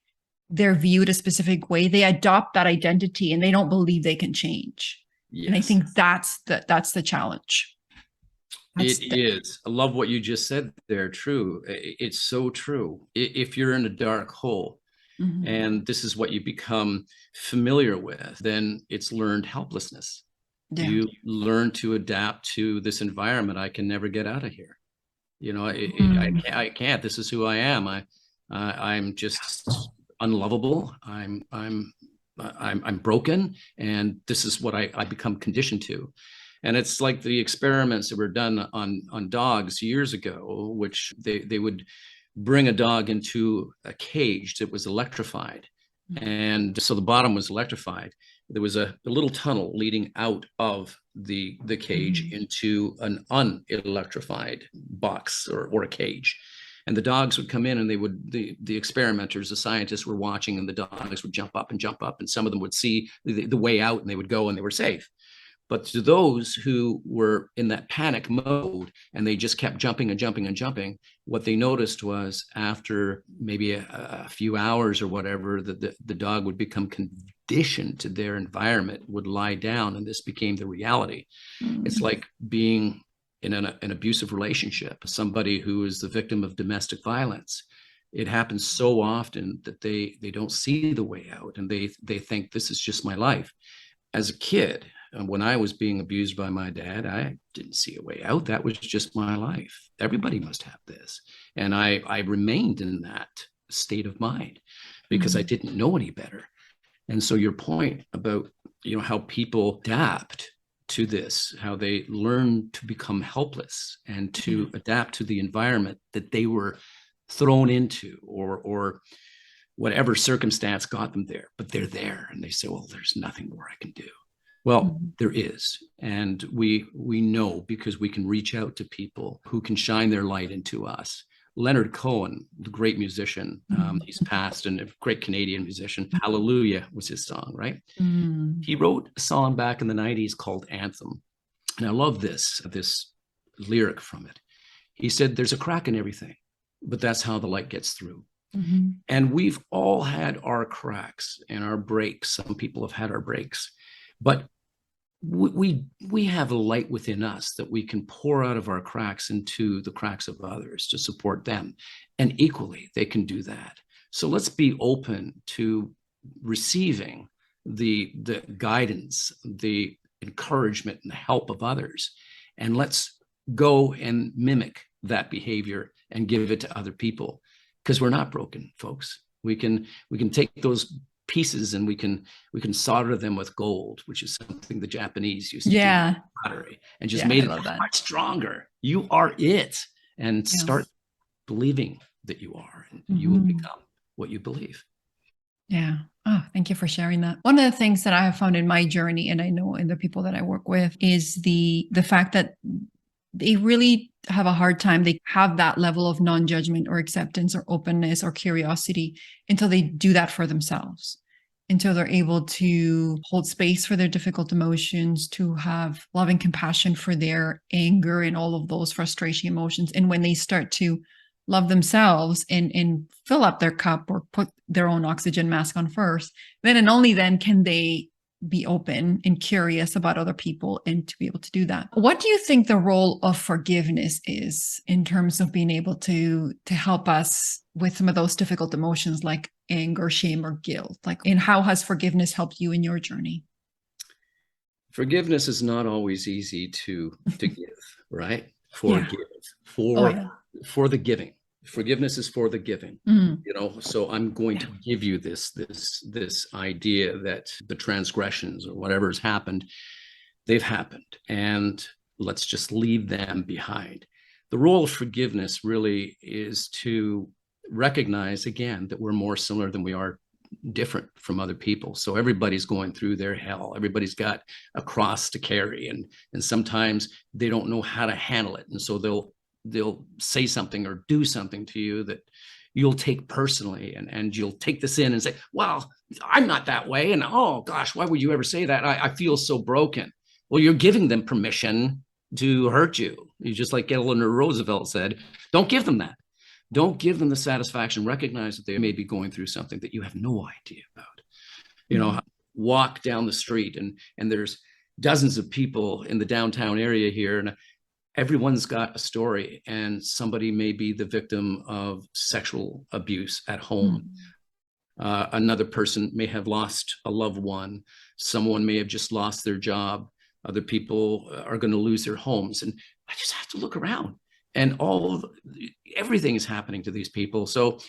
Speaker 2: they're viewed a specific way, they adopt that identity and they don't believe they can change.
Speaker 3: Yes.
Speaker 2: And I think that's the challenge.
Speaker 3: It is. I love what you just said there. True. It's so true. If you're in a dark hole,
Speaker 2: Mm-hmm.
Speaker 3: and this is what you become familiar with, then it's learned helplessness.
Speaker 2: Yeah.
Speaker 3: You learn to adapt to this environment. I can never get out of here. You know, I can't. This is who I am. I'm just unlovable. I'm broken, and this is what I become conditioned to. And it's like the experiments that were done on dogs years ago, which they would bring a dog into a cage that was electrified. And so the bottom was electrified. There was a little tunnel leading out of the cage into an unelectrified box or a cage. And the dogs would come in, and the experimenters, the scientists were watching, and the dogs would jump up, and some of them would see the way out, and they would go, and they were safe. But to those who were in that panic mode and they just kept jumping and jumping and jumping, what they noticed was after maybe a few hours or whatever, the dog would become conditioned to their environment, would lie down, and this became the reality. It's like being in an abusive relationship, somebody who is the victim of domestic violence. It happens so often that they don't see the way out, and they think this is just my life. As a kid, when I was being abused by my dad, I didn't see a way out. That was just my life. Everybody must have this. And I remained in that state of mind because I didn't know any better. And so your point about, you know, how people adapt to this, how they learn to become helpless and to adapt to the environment that they were thrown into, or whatever circumstance got them there, but they're there and they say, well, there's nothing more I can do. Well, there is. And we know, because we can reach out to people who can shine their light into us. Leonard Cohen, the great musician, he's passed, and a great Canadian musician. Hallelujah was his song, right? He wrote a song back in the 90s called Anthem. And I love this lyric from it. He said, there's a crack in everything, but that's how the light gets through. And we've all had our cracks and our breaks. Some people have had our breaks. But we have a light within us that we can pour out of our cracks into the cracks of others to support them. And equally, they can do that. So let's be open to receiving the guidance, the encouragement, and the help of others. And let's go and mimic that behavior and give it to other people, because we're not broken, folks. We can take those pieces and we can solder them with gold, which is something the Japanese used to do with pottery, and just made it much stronger. You are it, and start believing that you are, and you will become what you believe.
Speaker 2: Yeah. Oh, thank you for sharing that. One of the things that I have found in my journey, and I know in the people that I work with, is the fact that they really have a hard time. They have that level of non-judgment or acceptance or openness or curiosity until they do that for themselves, until they're able to hold space for their difficult emotions, to have loving compassion for their anger and all of those frustration emotions. And when they start to love themselves and fill up their cup or put their own oxygen mask on first, then and only then can they be open and curious about other people and to be able to do that. What do you think the role of forgiveness is in terms of being able to help us with some of those difficult emotions like anger, shame, or guilt? Like, and how has forgiveness helped you in your journey?
Speaker 3: Forgiveness is not always easy to give, right?
Speaker 2: Yeah.
Speaker 3: For the giving. Forgiveness is for the giving. So I'm going to give you this idea that the transgressions or whatever has happened, they've happened, and let's just leave them behind. The role of forgiveness really is to recognize again that we're more similar than we are different from other people. So everybody's going through their hell. Everybody's got a cross to carry, and sometimes they don't know how to handle it, and so they'll say something or do something to you that you'll take personally, and you'll take this in and say, well, I'm not that way, and oh gosh, why would you ever say that? I feel so broken. Well, you're giving them permission to hurt you. You just like Eleanor Roosevelt said, don't give them that. Don't give them the satisfaction. Recognize that they may be going through something that you have no idea about. Walk down the street and there's dozens of people in the downtown area here, and everyone's got a story, and somebody may be the victim of sexual abuse at home. Another person may have lost a loved one. Someone may have just lost their job. Other people are going to lose their homes. And I just have to look around, and everything is happening to these people. So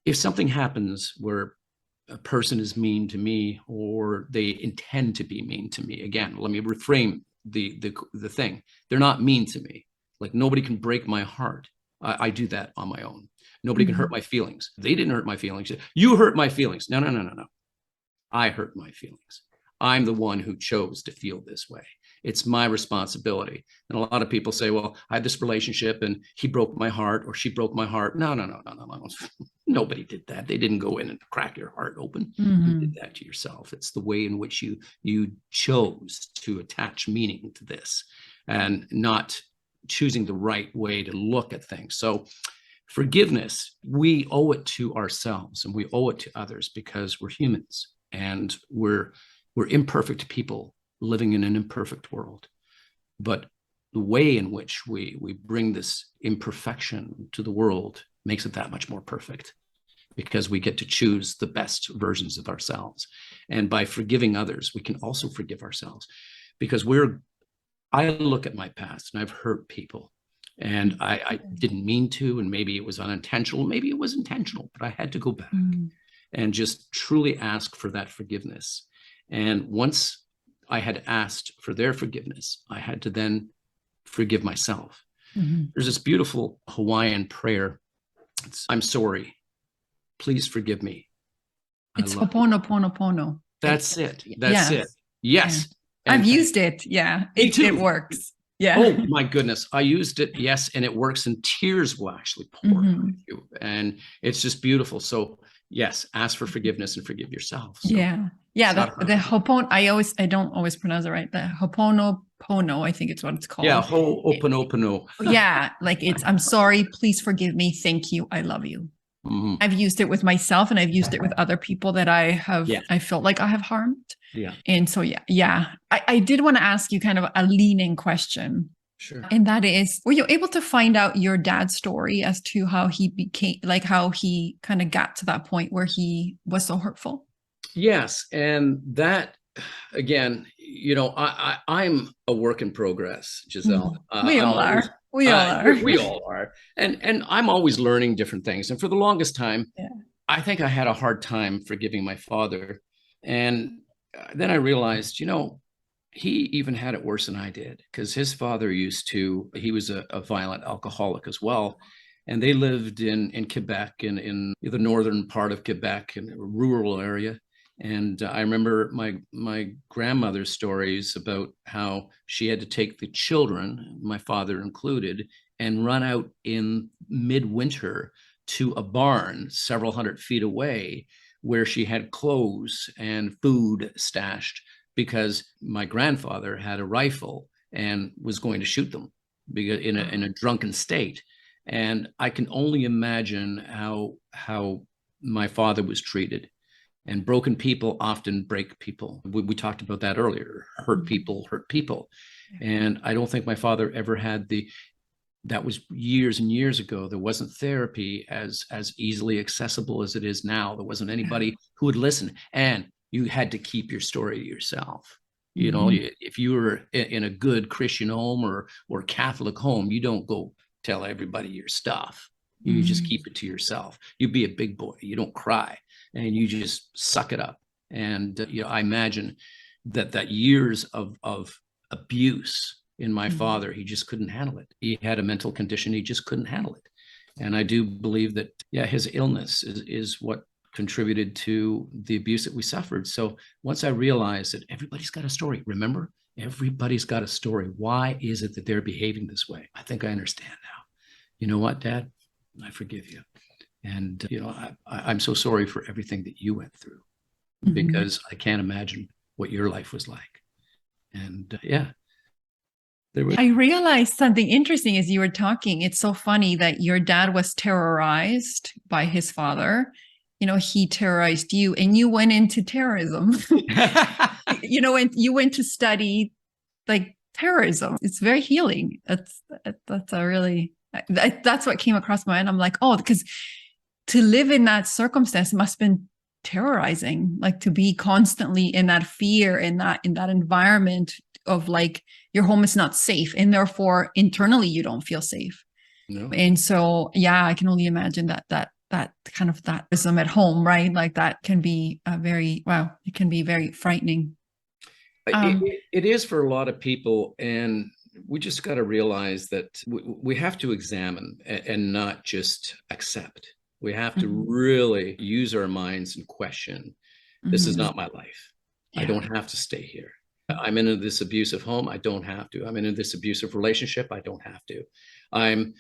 Speaker 3: if something happens where a person is mean to me, or they intend to be mean to me, again, let me reframe the thing. They're not mean to me. Like, nobody can break my heart. I do that on my own. Nobody can hurt my feelings. They didn't hurt my feelings. You hurt my feelings. No. I hurt my feelings. I'm the one who chose to feel this way. It's my responsibility. And a lot of people say, well, I had this relationship and he broke my heart, or she broke my heart. No. Nobody did that. They didn't go in and crack your heart open. You did that to yourself. It's the way in which you chose to attach meaning to this, and not choosing the right way to look at things. So forgiveness, we owe it to ourselves, and we owe it to others, because we're humans, and we're imperfect people living in an imperfect world. But the way in which we bring this imperfection to the world makes it that much more perfect, because we get to choose the best versions of ourselves. And by forgiving others, we can also forgive ourselves, because I look at my past and I've hurt people, and I didn't mean to, and maybe it was unintentional, maybe it was intentional, but I had to go back and just truly ask for that forgiveness. And once I had asked for their forgiveness, I had to then forgive myself. There's this beautiful Hawaiian prayer. I'm sorry. Please forgive me.
Speaker 2: It's Ho'oponopono.
Speaker 3: That's it. That's it. Yes.
Speaker 2: Yeah. I've used it. Yeah. It works. Yeah.
Speaker 3: Oh my goodness. I used it. Yes. And it works, and tears will actually pour out of you. And it's just beautiful. So yes, ask for forgiveness and forgive yourself. So
Speaker 2: yeah. The Ho'opono, I don't always pronounce it right. The Ho'oponopono, I think it's what it's called.
Speaker 3: Yeah. Ho'oponopono.
Speaker 2: Yeah. Like I'm sorry, please forgive me. Thank you. I love you. I've used it with myself, and I've used it with other people that I felt like I have harmed. Yeah. And so, I did want to ask you kind of a leading question.
Speaker 3: Sure.
Speaker 2: And that is, were you able to find out your dad's story as to how he became, like how he kind of got to that point where he was so hurtful?
Speaker 3: Yes. And that, again, I'm a work in progress, Giselle.
Speaker 2: We all are. We all
Speaker 3: are. And I'm always learning different things. And for the longest time, I think I had a hard time forgiving my father. And then I realized, he even had it worse than I did, because his father he was a violent alcoholic as well. And they lived in Quebec, in the northern part of Quebec, in a rural area. And I remember my grandmother's stories about how she had to take the children, my father included, and run out in midwinter to a barn several hundred feet away, where she had clothes and food stashed, because my grandfather had a rifle and was going to shoot them in a drunken state. And I can only imagine how my father was treated. And broken people often break people. We talked about that earlier. Hurt people hurt people. And I don't think my father ever had that was years and years ago. There wasn't therapy as easily accessible as it is now. There wasn't anybody who would listen. And you had to keep your story to yourself. You know, if you were in a good Christian home or Catholic home, you don't go tell everybody your stuff. You just keep it to yourself. You be a big boy. You don't cry, and you just suck it up. And you know, I imagine that years of abuse in my father, he just couldn't handle it. He had a mental condition. He just couldn't handle it. And I do believe that, his illness is what contributed to the abuse that we suffered. So once I realized that everybody's got a story, remember, everybody's got a story. Why is it that they're behaving this way? I think I understand now. You know what, Dad? I forgive you. And, you know, I'm so sorry for everything that you went through, because I can't imagine what your life was like. And
Speaker 2: I realized something interesting as you were talking. It's so funny that your dad was terrorized by his father. You know, he terrorized you and you went into terrorism. You know, and you went to study like terrorism. It's very healing. That's what came across my mind. I'm like, oh, because to live in that circumstance must have been terrorizing, like to be constantly in that fear, in that environment of like your home is not safe, and therefore internally you don't feel safe.
Speaker 3: No.
Speaker 2: And so, I can only imagine that kind of that ism at home, right? Like that can be it can be very frightening.
Speaker 3: It is for a lot of people, and we just got to realize that we have to examine and not just accept. We have to really use our minds and question, this is not my life. I don't have to stay here. I'm in this abusive home. I don't have to. I'm in this abusive relationship. I don't have to. I'm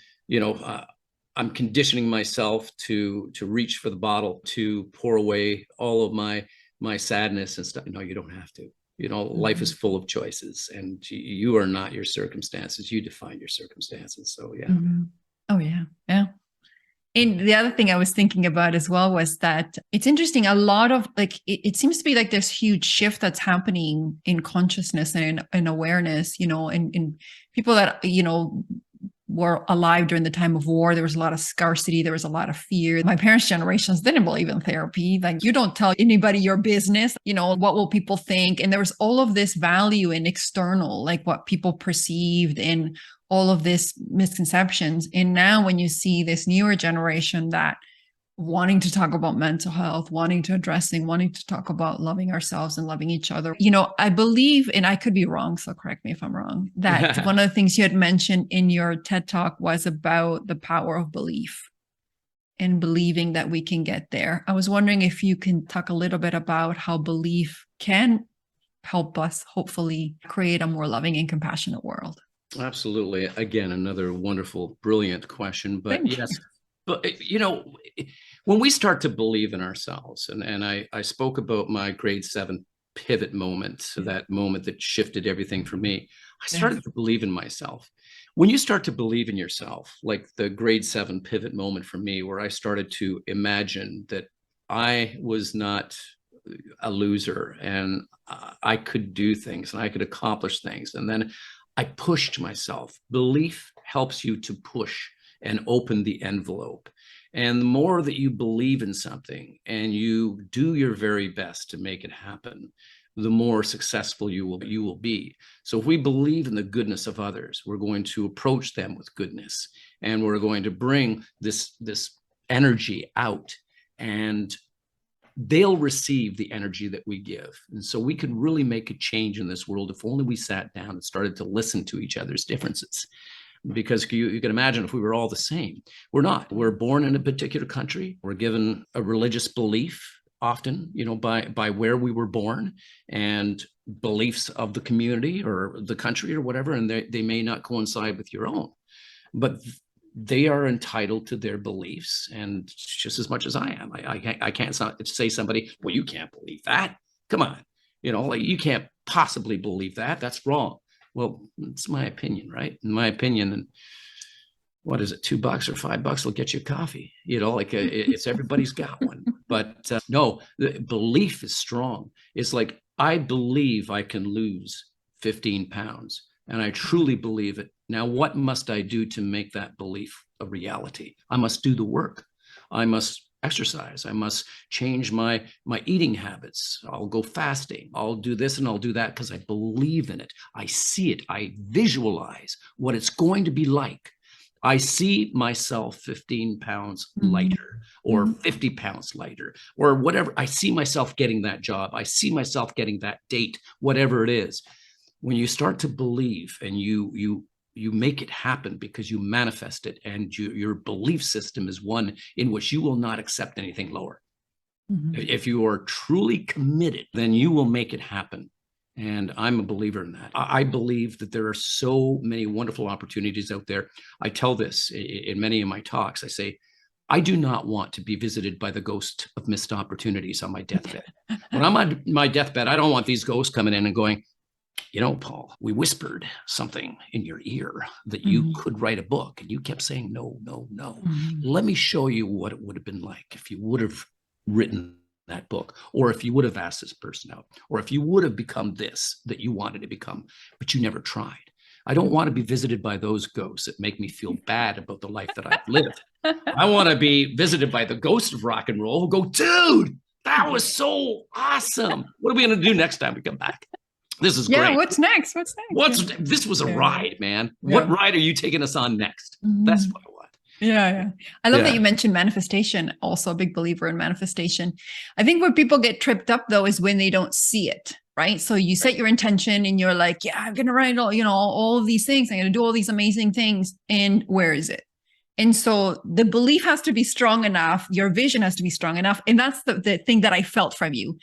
Speaker 3: conditioning myself to reach for the bottle, to pour away all of my sadness and stuff. No, you don't have to. You know, life is full of choices, and you are not your circumstances. You define your circumstances. So,
Speaker 2: Oh, yeah. Yeah. And the other thing I was thinking about as well was that it's interesting. A lot of like, it seems to be like this huge shift that's happening in consciousness and in awareness, you know, in people that, you know, were alive during the time of war. There was a lot of scarcity. There was a lot of fear. My parents' generations didn't believe in therapy. Like, you don't tell anybody your business, you know, what will people think? And there was all of this value in external, like what people perceived and all of this misconceptions. And now when you see this newer generation that wanting to talk about mental health, wanting to talk about loving ourselves and loving each other. You know, I believe, and I could be wrong, so correct me if I'm wrong, that one of the things you had mentioned in your TED Talk was about the power of belief and believing that we can get there. I was wondering if you can talk a little bit about how belief can help us hopefully create a more loving and compassionate world.
Speaker 3: Absolutely. Again, another wonderful, brilliant question. But but you know, when we start to believe in ourselves, and I spoke about my grade 7 pivot moment, that moment that shifted everything for me. I started to believe in myself. When you start to believe in yourself, like the grade 7 pivot moment for me, where I started to imagine that I was not a loser and I could do things and I could accomplish things. And then I pushed myself. Belief helps you to push and open the envelope. And the more that you believe in something and you do your very best to make it happen, the more successful you will be. So if we believe in the goodness of others, we're going to approach them with goodness, and we're going to bring this energy out, and they'll receive the energy that we give. And so we could really make a change in this world if only we sat down and started to listen to each other's differences. Because you can imagine if we were all the same. We're not. We're born in a particular country. We're given a religious belief often, you know, by where we were born and beliefs of the community or the country or whatever, and they may not coincide with your own. But they are entitled to their beliefs, and just as much as I am. I can't say somebody, well, you can't believe that. Come on, you know, like you can't possibly believe that. That's wrong. Well, it's my opinion, right? In my opinion, and what is it, $2 or $5 will get you a coffee, like it's everybody's got one. But no, the belief is strong. It's like, I believe I can lose 15 pounds, and I truly believe it. Now, what must I do to make that belief a reality? I must do the work. I must exercise. I must change my eating habits. I'll go fasting. I'll do this and I'll do that because I believe in it. I see it. I visualize what it's going to be like. I see myself 15 pounds lighter, or 50 pounds lighter, or whatever. I see myself getting that job. I see myself getting that date, whatever it is. When you start to believe and you make it happen because you manifest it, and your belief system is one in which you will not accept anything lower. If you are truly committed, then you will make it happen. And I'm a believer in that. I believe that there are so many wonderful opportunities out there. I tell this in many of my talks. I say, I do not want to be visited by the ghost of missed opportunities on my deathbed. When I'm on my deathbed, I don't want these ghosts coming in and going, Paul, we whispered something in your ear that you could write a book, and you kept saying, no, no, no. Let me show you what it would have been like if you would have written that book, or if you would have asked this person out, or if you would have become this that you wanted to become, but you never tried. I don't want to be visited by those ghosts that make me feel bad about the life that I've lived. I want to be visited by the ghost of rock and roll who go, dude, that was so awesome. What are we going to do next time we come back? This is great.
Speaker 2: Yeah, what's next?
Speaker 3: This was a ride, man. What ride are you taking us on next? That's what I want.
Speaker 2: Yeah. I love that you mentioned manifestation. Also a big believer in manifestation. I think where people get tripped up though is when they don't see it, right? So you set your intention and you're like, yeah, I'm going to write all of these things. I'm going to do all these amazing things. And where is it? And so the belief has to be strong enough. Your vision has to be strong enough. And that's the thing that I felt from you.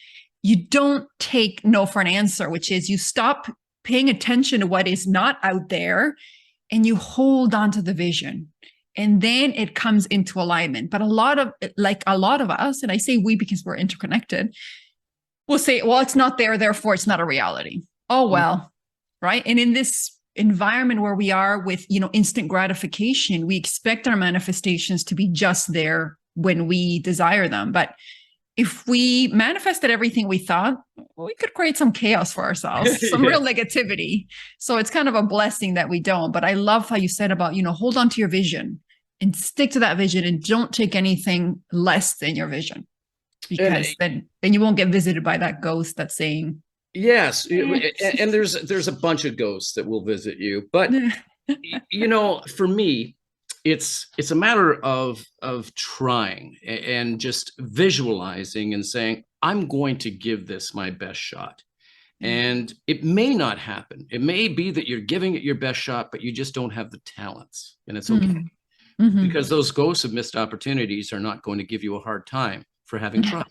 Speaker 2: You don't take no for an answer, which is you stop paying attention to what is not out there and you hold on to the vision. And then it comes into alignment. But a lot of us, and I say we because we're interconnected, will say, well, it's not there, therefore it's not a reality. Oh, well, right? And in this environment where we are with, instant gratification, we expect our manifestations to be just there when we desire them. But if we manifested everything we thought, we could create some chaos for ourselves, some real negativity. So it's kind of a blessing that we don't. But I love how you said about, hold on to your vision and stick to that vision and don't take anything less than your vision, because then you won't get visited by that ghost that's saying.
Speaker 3: Yes. And there's a bunch of ghosts that will visit you. But, for me, it's a matter of trying and just visualizing and saying, I'm going to give this my best shot. And it may not happen. It may be that you're giving it your best shot, but you just don't have the talents, and it's okay. Because those ghosts of missed opportunities are not going to give you a hard time for having tried,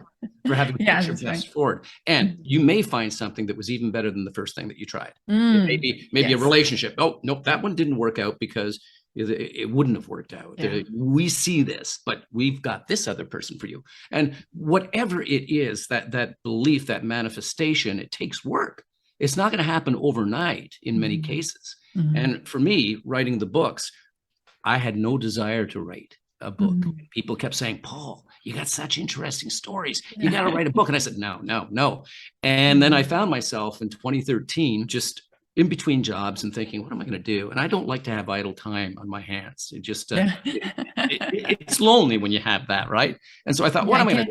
Speaker 3: for having put your best forward. And you may find something that was even better than the first thing that you tried. It may be a relationship. Oh, nope, that one didn't work out because it wouldn't have worked out. We see this, but we've got this other person for you. And whatever it is, that belief, that manifestation, it takes work. It's not going to happen overnight in many cases. And for me, writing the books, I had no desire to write a book. People kept saying, Paul, you got such interesting stories. You got to write a book. And I said, no. And then I found myself in 2013, just in between jobs and thinking, what am I going to do? And I don't like to have idle time on my hands. It just, it's lonely when you have that, right? And so I thought, what am I going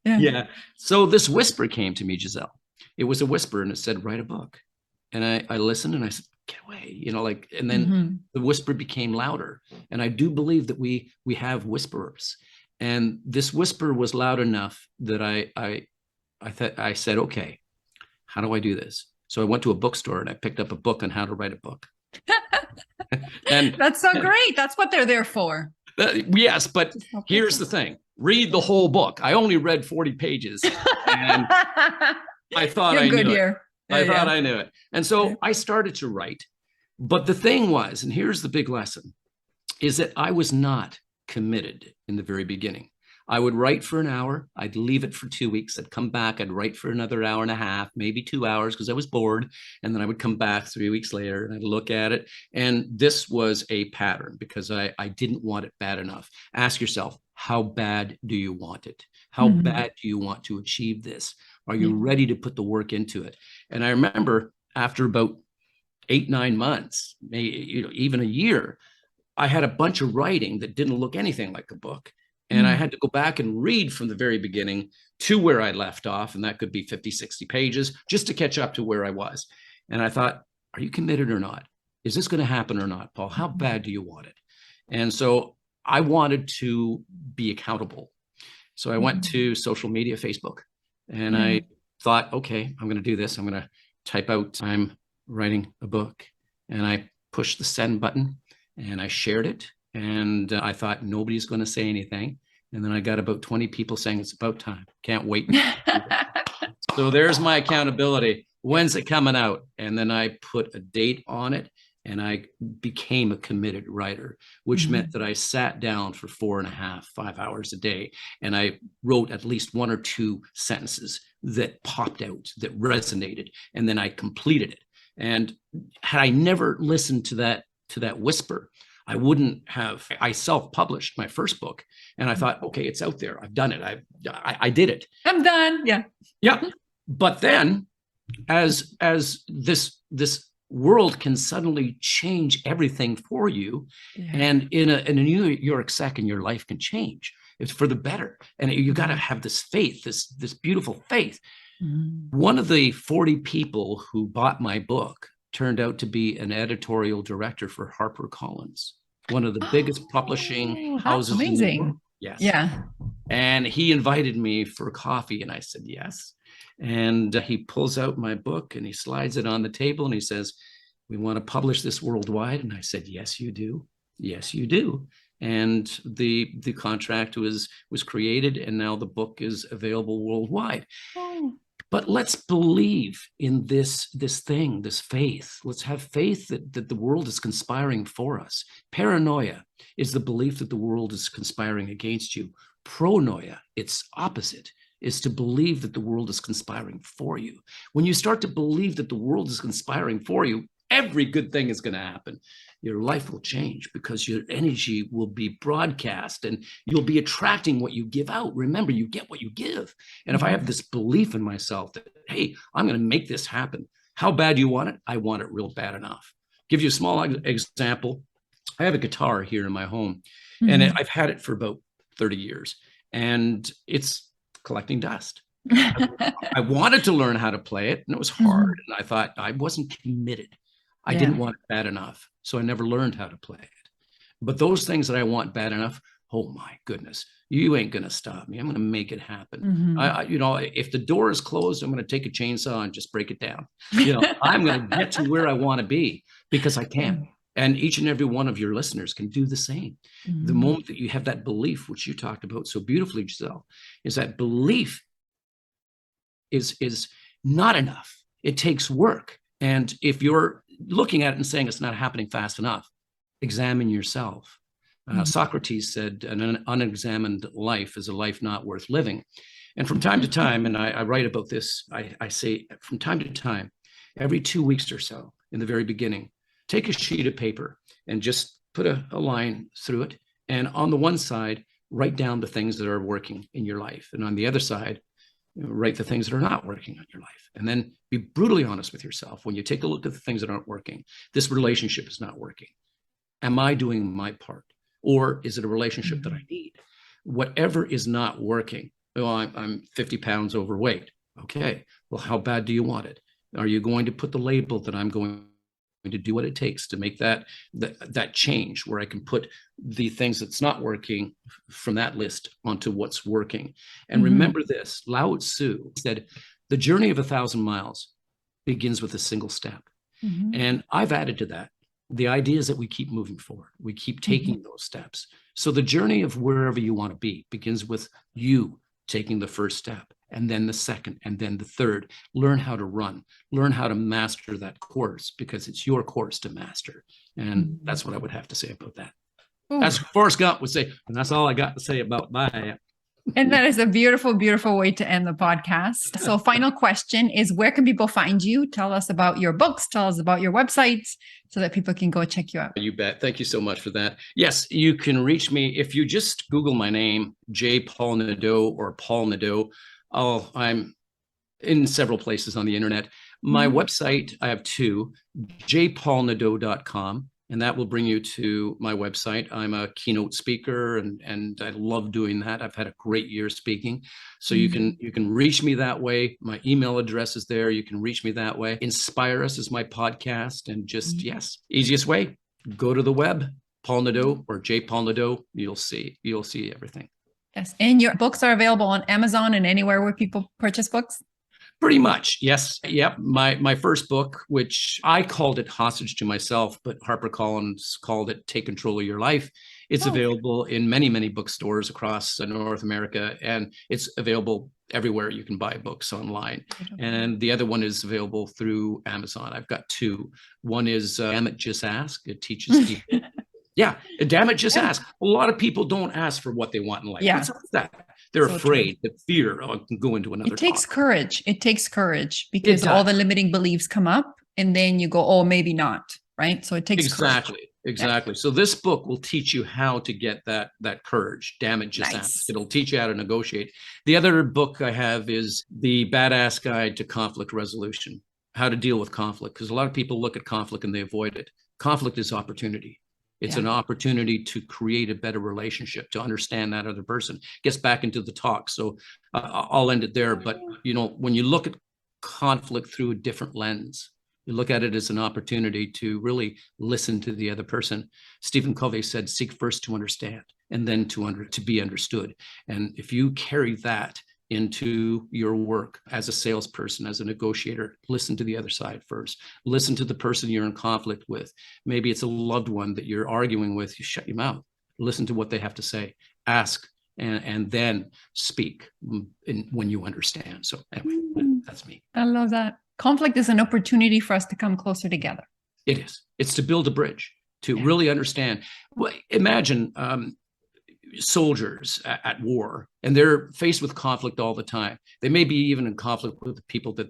Speaker 3: to do? So this whisper came to me, Giselle. It was a whisper and it said, write a book. And I listened and I said, get away, and then the whisper became louder. And I do believe that we have whisperers. And this whisper was loud enough that I said, okay, how do I do this? So I went to a bookstore and I picked up a book on how to write a book. And
Speaker 2: that's so great. That's what they're there for.
Speaker 3: Yes, but here's the thing. Read the whole book. I only read 40 pages. And I thought I knew it. I thought I knew it. And so I started to write. But the thing was, and here's the big lesson, is that I was not committed in the very beginning. I would write for an hour. I'd leave it for 2 weeks. I'd come back. I'd write for another hour and a half, maybe 2 hours because I was bored. And then I would come back 3 weeks later and I'd look at it. And this was a pattern because I didn't want it bad enough. Ask yourself, how bad do you want it? How bad do you want to achieve this? Are you ready to put the work into it? And I remember after about 8-9 months, maybe, even a year, I had a bunch of writing that didn't look anything like a book. And I had to go back and read from the very beginning to where I left off. And that could be 50, 60 pages just to catch up to where I was. And I thought, are you committed or not? Is this going to happen or not, Paul? How bad do you want it? And so I wanted to be accountable. So I went to social media, Facebook, and I thought, okay, I'm going to do this. I'm going to type out, I'm writing a book, and I pushed the send button and I shared it. And I thought nobody's going to say anything. And then I got about 20 people saying it's about time. Can't wait. So there's my accountability. When's it coming out? And then I put a date on it and I became a committed writer, which meant that I sat down for 4.5, 5 hours a day. And I wrote at least 1 or 2 sentences that popped out, that resonated. And then I completed it. And had I never listened to that whisper, I wouldn't have. I self-published my first book, and I thought, okay, it's out there. I've done it. I did it.
Speaker 2: I'm done. Yeah.
Speaker 3: Yeah. But then, as this world can suddenly change everything for you, and in a New York second, your life can change. It's for the better, and you got to have this faith, this beautiful faith. One of the 40 people who bought my book turned out to be an editorial director for HarperCollins, one of the biggest publishing houses in the world. Yes.
Speaker 2: Yeah.
Speaker 3: And he invited me for coffee, and I said yes. And he pulls out my book and he slides it on the table and he says, "We want to publish this worldwide." And I said, "Yes, you do. Yes, you do." And the contract was created, and now the book is available worldwide. But let's believe in this thing, this faith. Let's have faith that the world is conspiring for us. Paranoia is the belief that the world is conspiring against you. Pronoia, its opposite, is to believe that the world is conspiring for you. When you start to believe that the world is conspiring for you, every good thing is going to happen. Your life will change because your energy will be broadcast and you'll be attracting what you give out. Remember, you get what you give. And if I have this belief in myself that, hey, I'm going to make this happen. How bad do you want it? I want it real bad enough. Give you a small example. I have a guitar here in my home, and I've had it for about 30 years, and it's collecting dust. I wanted to learn how to play it, and it was hard. And I thought I wasn't committed. I didn't want it bad enough. So I never learned how to play it. But those things that I want bad enough, oh my goodness, you ain't going to stop me. I'm going to make it happen. If the door is closed, I'm going to take a chainsaw and just break it down. I'm going to get to where I want to be because I can. And each and every one of your listeners can do the same. The moment that you have that belief, which you talked about so beautifully, Giselle, is that belief is not enough. It takes work. And if you're looking at it and saying it's not happening fast enough, examine yourself. Socrates said, an unexamined life is a life not worth living. And from time to time, and I write about this, I say from time to time, every 2 weeks or so in the very beginning, take a sheet of paper and just put a line through it. And on the one side, write down the things that are working in your life. And on the other side, write the things that are not working on your life. And then be brutally honest with yourself. When you take a look at the things that aren't working, this relationship is not working. Am I doing my part? Or is it a relationship that I need? Whatever is not working, I'm 50 pounds overweight. Okay, well, how bad do you want it? Are you going to put the label that I'm going to do what it takes to make that change where I can put the things that's not working from that list onto what's working? And remember this, Lao Tzu said, the journey of 1,000 miles begins with a single step. And I've added to that. The idea is that we keep moving forward. We keep taking those steps. So the journey of wherever you want to be begins with you taking the first step, and then the second, and then the third. Learn how to run, learn how to master that course, because it's your course to master. And that's what I would have to say about that. As Forrest Gump would say, and that's all I got to say about that.
Speaker 2: And that is a beautiful, beautiful way to end the podcast. So final question is, where can people find you? Tell us about your books, tell us about your websites so that people can go check you out.
Speaker 3: You bet. Thank you so much for that. Yes, you can reach me if you just Google my name, J. Paul Nadeau or Paul Nadeau. I'm in several places on the internet. My website, I have two, jpaulnadeau.com, and that will bring you to my website. I'm a keynote speaker, and I love doing that. I've had a great year speaking. So you can reach me that way. My email address is there. You can reach me that way. Inspire Us is my podcast, and just easiest way, go to the web, Paul Nadeau or J. Paul Nadeau. You'll see everything.
Speaker 2: Yes. And your books are available on Amazon and anywhere where people purchase books?
Speaker 3: Pretty much, yes. Yep. My first book, which I called it Hostage to Myself, but HarperCollins called it Take Control of Your Life. It's available in many, many bookstores across North America, and it's available everywhere you can buy books online. And the other one is available through Amazon. I've got two. One is Damn It, Just Ask. It teaches people. Yeah, damn it, just ask. A lot of people don't ask for what they want in life.
Speaker 2: Yeah.
Speaker 3: What's up with that? They're afraid, the fear. I can go into another.
Speaker 2: It takes courage. It takes courage because all the limiting beliefs come up, and then you go, oh, maybe not, right? So it takes courage.
Speaker 3: Exactly. So this book will teach you how to get that courage. Damn it, just ask. It'll teach you how to negotiate. The other book I have is The Badass Guide to Conflict Resolution, how to deal with conflict, because a lot of people look at conflict and they avoid it. Conflict is opportunity. It's an opportunity to create a better relationship, to understand that other person. Gets back into the talk. So I'll end it there. But, when you look at conflict through a different lens, you look at it as an opportunity to really listen to the other person. Stephen Covey said, seek first to understand and then to be understood. And if you carry that into your work as a salesperson, as a negotiator, listen to the other side first. Listen to the person you're in conflict with. Maybe it's a loved one that you're arguing with. You shut your mouth. Listen to what they have to say. Ask, and then speak when you understand. So anyway, that's me.
Speaker 2: I love that. Conflict is an opportunity for us to come closer together.
Speaker 3: It is. It's to build a bridge, to really understand. Well, imagine soldiers at war, and they're faced with conflict all the time. They may be even in conflict with the people that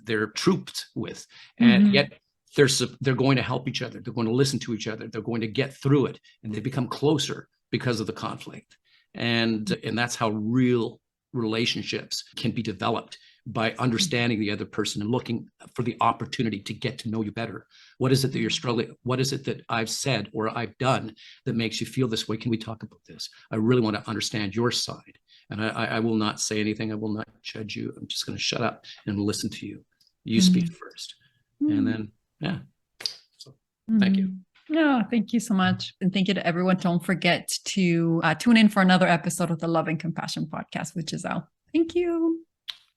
Speaker 3: they're trooped with, and yet they're going to help each other. They're going to listen to each other. They're going to get through it, and they become closer because of the conflict. And that's how real relationships can be developed, by understanding the other person and looking for the opportunity to get to know you better. What is it that you're struggling? What is it that I've said or I've done that makes you feel this way? Can we talk about this? I really want to understand your side. And I will not say anything. I will not judge you. I'm just going to shut up and listen to you. You speak first. And then, So thank you.
Speaker 2: No, thank you so much. And thank you to everyone. Don't forget to tune in for another episode of the Love and Compassion podcast with Giselle. Thank you.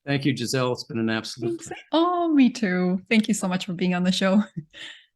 Speaker 3: Thank you, Giselle. It's been an absolute pleasure.
Speaker 2: Oh, me too. Thank you so much for being on the show.